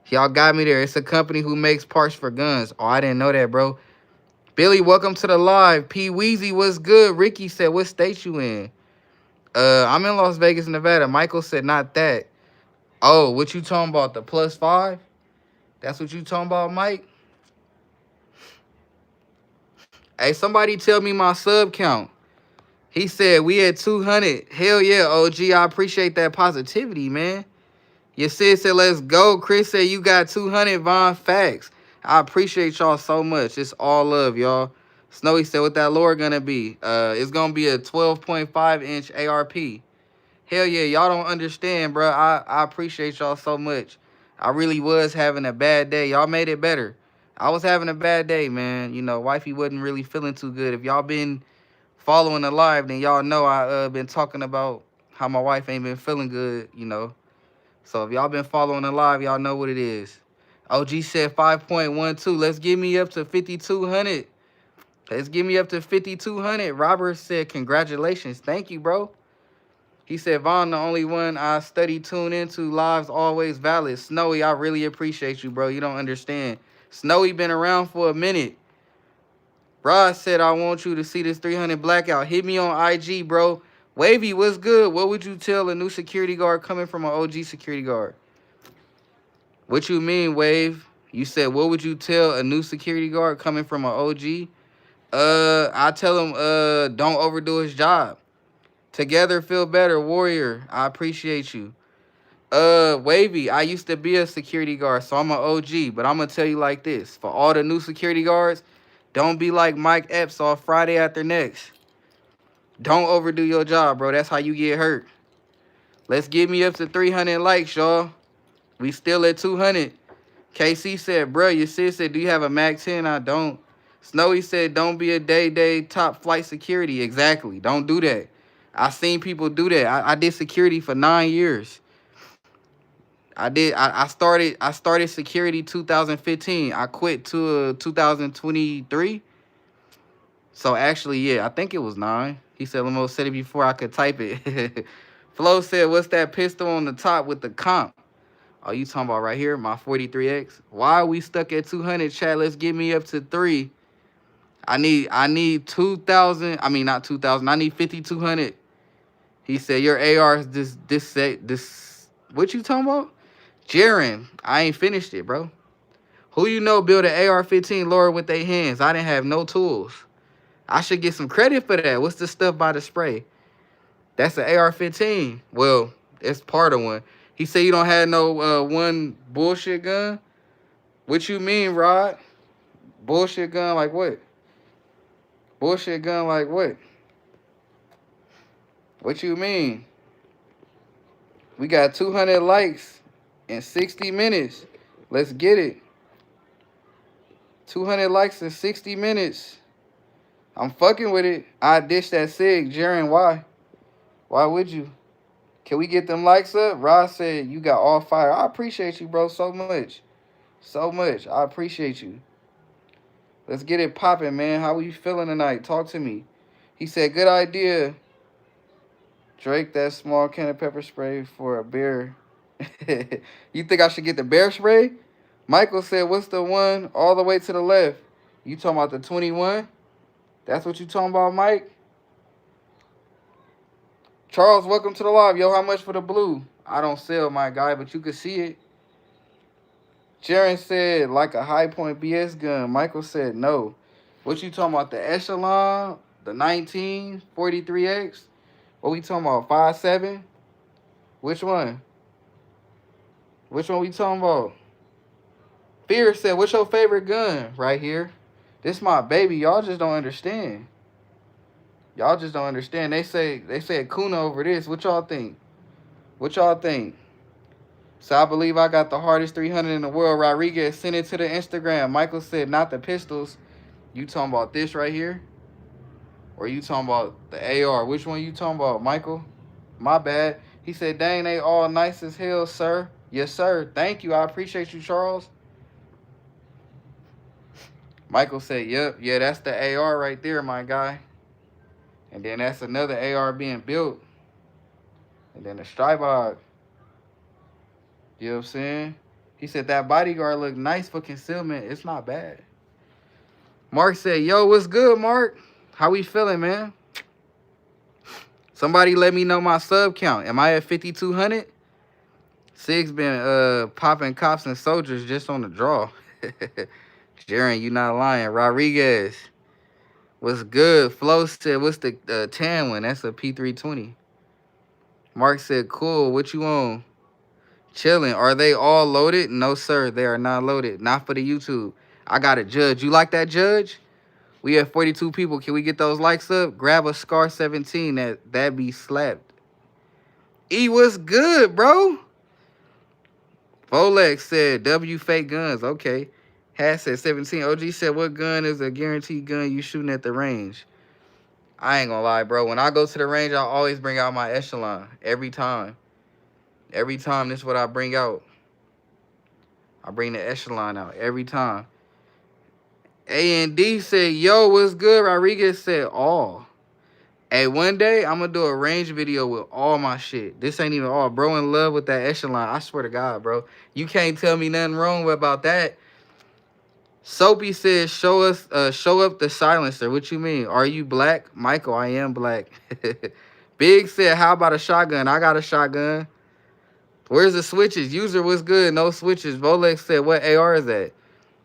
Y'all got me there. It's a company who makes parts for guns. Oh, I didn't know that, bro. Billy, welcome to the live. P. Weezy, what's good? Ricky said, what state you in? I'm in Las Vegas, Nevada. Michael said, not that. Oh, what you talking about? The +5? That's what you talking about, Mike? Hey, somebody tell me my sub count. He said we at 200. Hell yeah, OG. I appreciate that positivity, man. Your sis said, let's go. Chris said, you got 200, Von. Facts. I appreciate y'all so much. It's all love, y'all. Snowy said, what that lure gonna be? It's gonna be a 12.5-inch ARP. Hell yeah, y'all don't understand, bro. I appreciate y'all so much. I really was having a bad day. Y'all made it better. I was having a bad day, man. You know, wifey wasn't really feeling too good. If y'all been following the live, then y'all know I been talking about how my wife ain't been feeling good, you know. So if y'all been following the live, y'all know what it is. OG said 5.12. Let's get me up to 5,200. Let's get me up to 5,200. Robert said, congratulations. Thank you, bro. He said, Vaughn, the only one I study tune into, live's always valid. Snowy, I really appreciate you, bro. You don't understand. Snowy been around for a minute. Rod said, I want you to see this 300 blackout. Hit me on IG, bro. Wavy, what's good? What would you tell a new security guard coming from an OG security guard? What you mean, Wave? You said, what would you tell a new security guard coming from an OG? I tell him, don't overdo his job. Together feel better, Warrior. I appreciate you. Wavy, I used to be a security guard, so I'm an OG. But I'm gonna tell you like this: for all the new security guards, don't be like Mike Epps off Friday after next. Don't overdo your job, bro. That's how you get hurt. Let's get me up to 300 likes, y'all. We still at 200. KC said, bro, your sis said, do you have a Mac 10? I don't. Snowy said, don't be a day top flight security. Exactly. Don't do that. I seen people do that. I did security for 9 years. I started security 2015. I quit to 2023. So actually, yeah, I think it was 9. He said, Lamo said it before I could type it. Flo said, what's that pistol on the top with the comp? Oh, you talking about right here, my 43X? Why are we stuck at 200, chat? Let's get me up to 3. I need 2,000. I mean, not 2,000. I need 5,200. He said, your AR is this. What you talking about? Jaren, I ain't finished it, bro. Who you know build an AR-15 lower with their hands? I didn't have no tools. I should get some credit for that. What's the stuff by the spray? That's an AR-15. Well, it's part of one. He said you don't have no one bullshit gun. What you mean, Rod? Bullshit gun like what? Bullshit gun like what? What you mean? We got 200 likes in 60 minutes. Let's get it. 200 likes in 60 minutes. I'm fucking with it. I dish that sig. Jaren, why? Why would you? Can we get them likes up? Ross said you got all fire. I appreciate you, bro, so much. So much. I appreciate you. Let's get it popping, man. How we feeling tonight? Talk to me. He said, good idea. Drake, that small can of pepper spray for a bear. You think I should get the bear spray? Michael said, what's the one all the way to the left? You talking about the 21? That's what you talking about, Mike? Charles, welcome to the live. Yo, how much for the blue? I don't sell, my guy, but you can see it. Jaren said, like a high point BS gun. Michael said, no. What you talking about, the Echelon, the 1943X? What we talking about, 5.7? Which one? Which one we talking about? Fear said, what's your favorite gun? Right here. This my baby. Y'all just don't understand. Y'all just don't understand. They say Kuna over this. What y'all think? What y'all think? So I believe I got the hardest 300 in the world. Rodriguez sent it to the Instagram. Michael said, not the pistols. You talking about this right here? Or you talking about the AR? Which one you talking about, Michael? My bad. He said, dang, they all nice as hell, sir. Yes, sir. Thank you. I appreciate you, Charles. Michael said, yep. Yeah, that's the AR right there, my guy. And then that's another AR being built. And then the Strybog. You know what I'm saying? He said that bodyguard look nice for concealment. It's not bad. Mark said, yo, what's good, Mark? How we feeling, man? Somebody let me know my sub count. Am I at 5,200? Sig's been popping cops and soldiers just on the draw. Jaren, you not lying. Rodriguez, what's good? Flo said, what's the tan one? That's a P320. Mark said, cool. What you on? Chilling. Are they all loaded? No, sir. They are not loaded. Not for the YouTube. I got a judge. You like that, judge? We have 42 people. Can we get those likes up? Grab a Scar 17. That be slapped. E, what's good, bro? Volex said, W fake guns. Okay. Hat said 17. OG said, what gun is a guaranteed gun you shooting at the range? I ain't gonna lie, bro. When I go to the range, I always bring out my Echelon. Every time. Every time, this is what I bring out. I bring the Echelon out every time. A&D said, yo, what's good? Rodriguez said, all. Hey, one day, I'm going to do a range video with all my shit. This ain't even all. Bro in love with that Echelon. I swear to God, bro. You can't tell me nothing wrong about that. Soapy says, show up the silencer. What you mean? Are you black? Michael, I am black. Big said, how about a shotgun? I got a shotgun. Where's the switches? User, what's good? No switches. Volex said, what AR is that?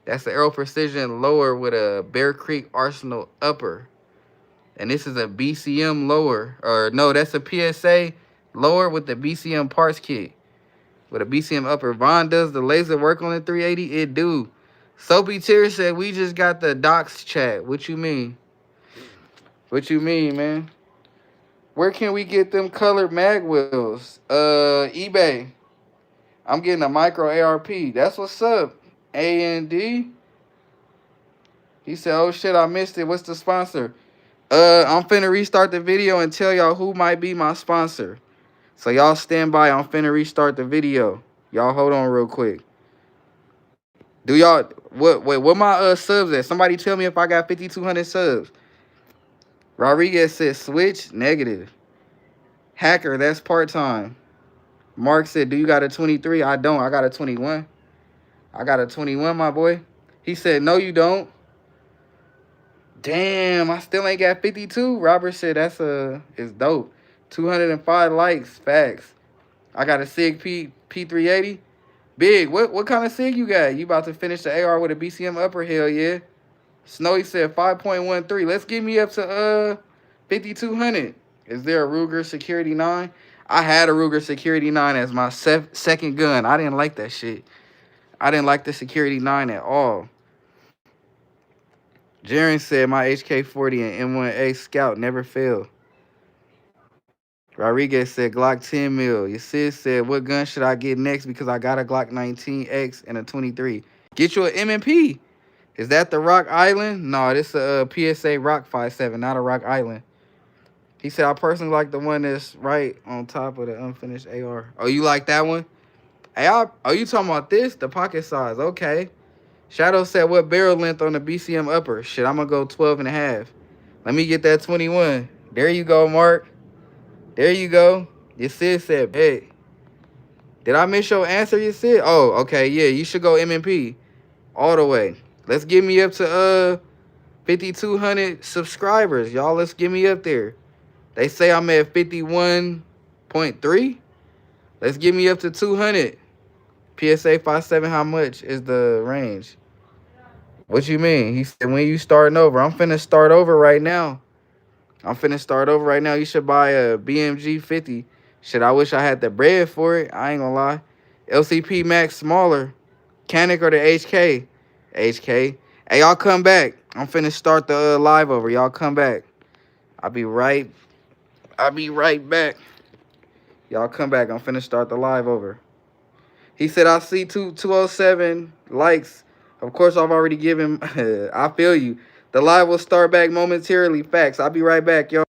That's the Aero Precision lower with a Bear Creek Arsenal upper. And this is a BCM lower. Or no, that's a PSA lower with the BCM parts kit. With a BCM upper. Vaughn, does the laser work on the 380? It do. Soapy Tear said, we just got the docs chat. What you mean? What you mean, man? Where can we get them colored mag wheels? eBay. I'm getting a micro ARP. That's what's up. A&D. He said, oh shit, I missed it. What's the sponsor? I'm finna restart the video and tell y'all who might be my sponsor. So y'all stand by. I'm finna restart the video. Y'all hold on real quick. Do y'all what my subs at? Somebody tell me if I got 5,200 subs. Rodriguez said switch negative. Hacker, that's part-time. Mark said, do you got a 23? I don't. I got a 21. I got a 21, my boy. He said, no, you don't. Damn, I still ain't got 52. Robert said it's dope. 205 likes, facts. I got a SIG P380. Big, what kind of SIG you got? You about to finish the AR with a BCM upper? Hell yeah. Snowy said 5.13. Let's get me up to 5,200. Is there a Ruger Security 9? I had a Ruger Security 9 as my second gun. I didn't like that shit. I didn't like the Security 9 at all. Jaren said my HK40 and M1A Scout never fail. Rodriguez said Glock 10 mil. Your sis said, what gun should I get next because I got a Glock 19X and a 23. Get you an M&P. Is that the Rock Island? No, this a PSA Rock 57, not a Rock Island. He said, I personally like the one that's right on top of the unfinished AR. Oh, you like that one? Hey, oh, you talking about this? The pocket size. Okay. Shadow said, what barrel length on the BCM upper? Shit, I'm going to go 12 and a half. Let me get that 21. There you go, Mark. There you go. Your sis said, bet. Did I miss your answer, you sis? Oh, okay. Yeah, you should go MMP all the way. Let's get me up to 5,200 subscribers, y'all. Let's get me up there. They say I'm at 51.3. Let's get me up to 200. PSA 57, how much is the range? What you mean? He said, when you starting over? I'm finna start over right now. You should buy a BMG 50. Shit, I wish I had the bread for it. I ain't gonna lie. LCP Max smaller. Canic or the HK? HK. Hey, y'all come back. I'm finna start the live over. Y'all come back. I'll be right back. Y'all come back. I'm finna start the live over. He said, I see 207 likes. Of course, I've already given. I feel you. The live will start back momentarily. Facts. I'll be right back, y'all.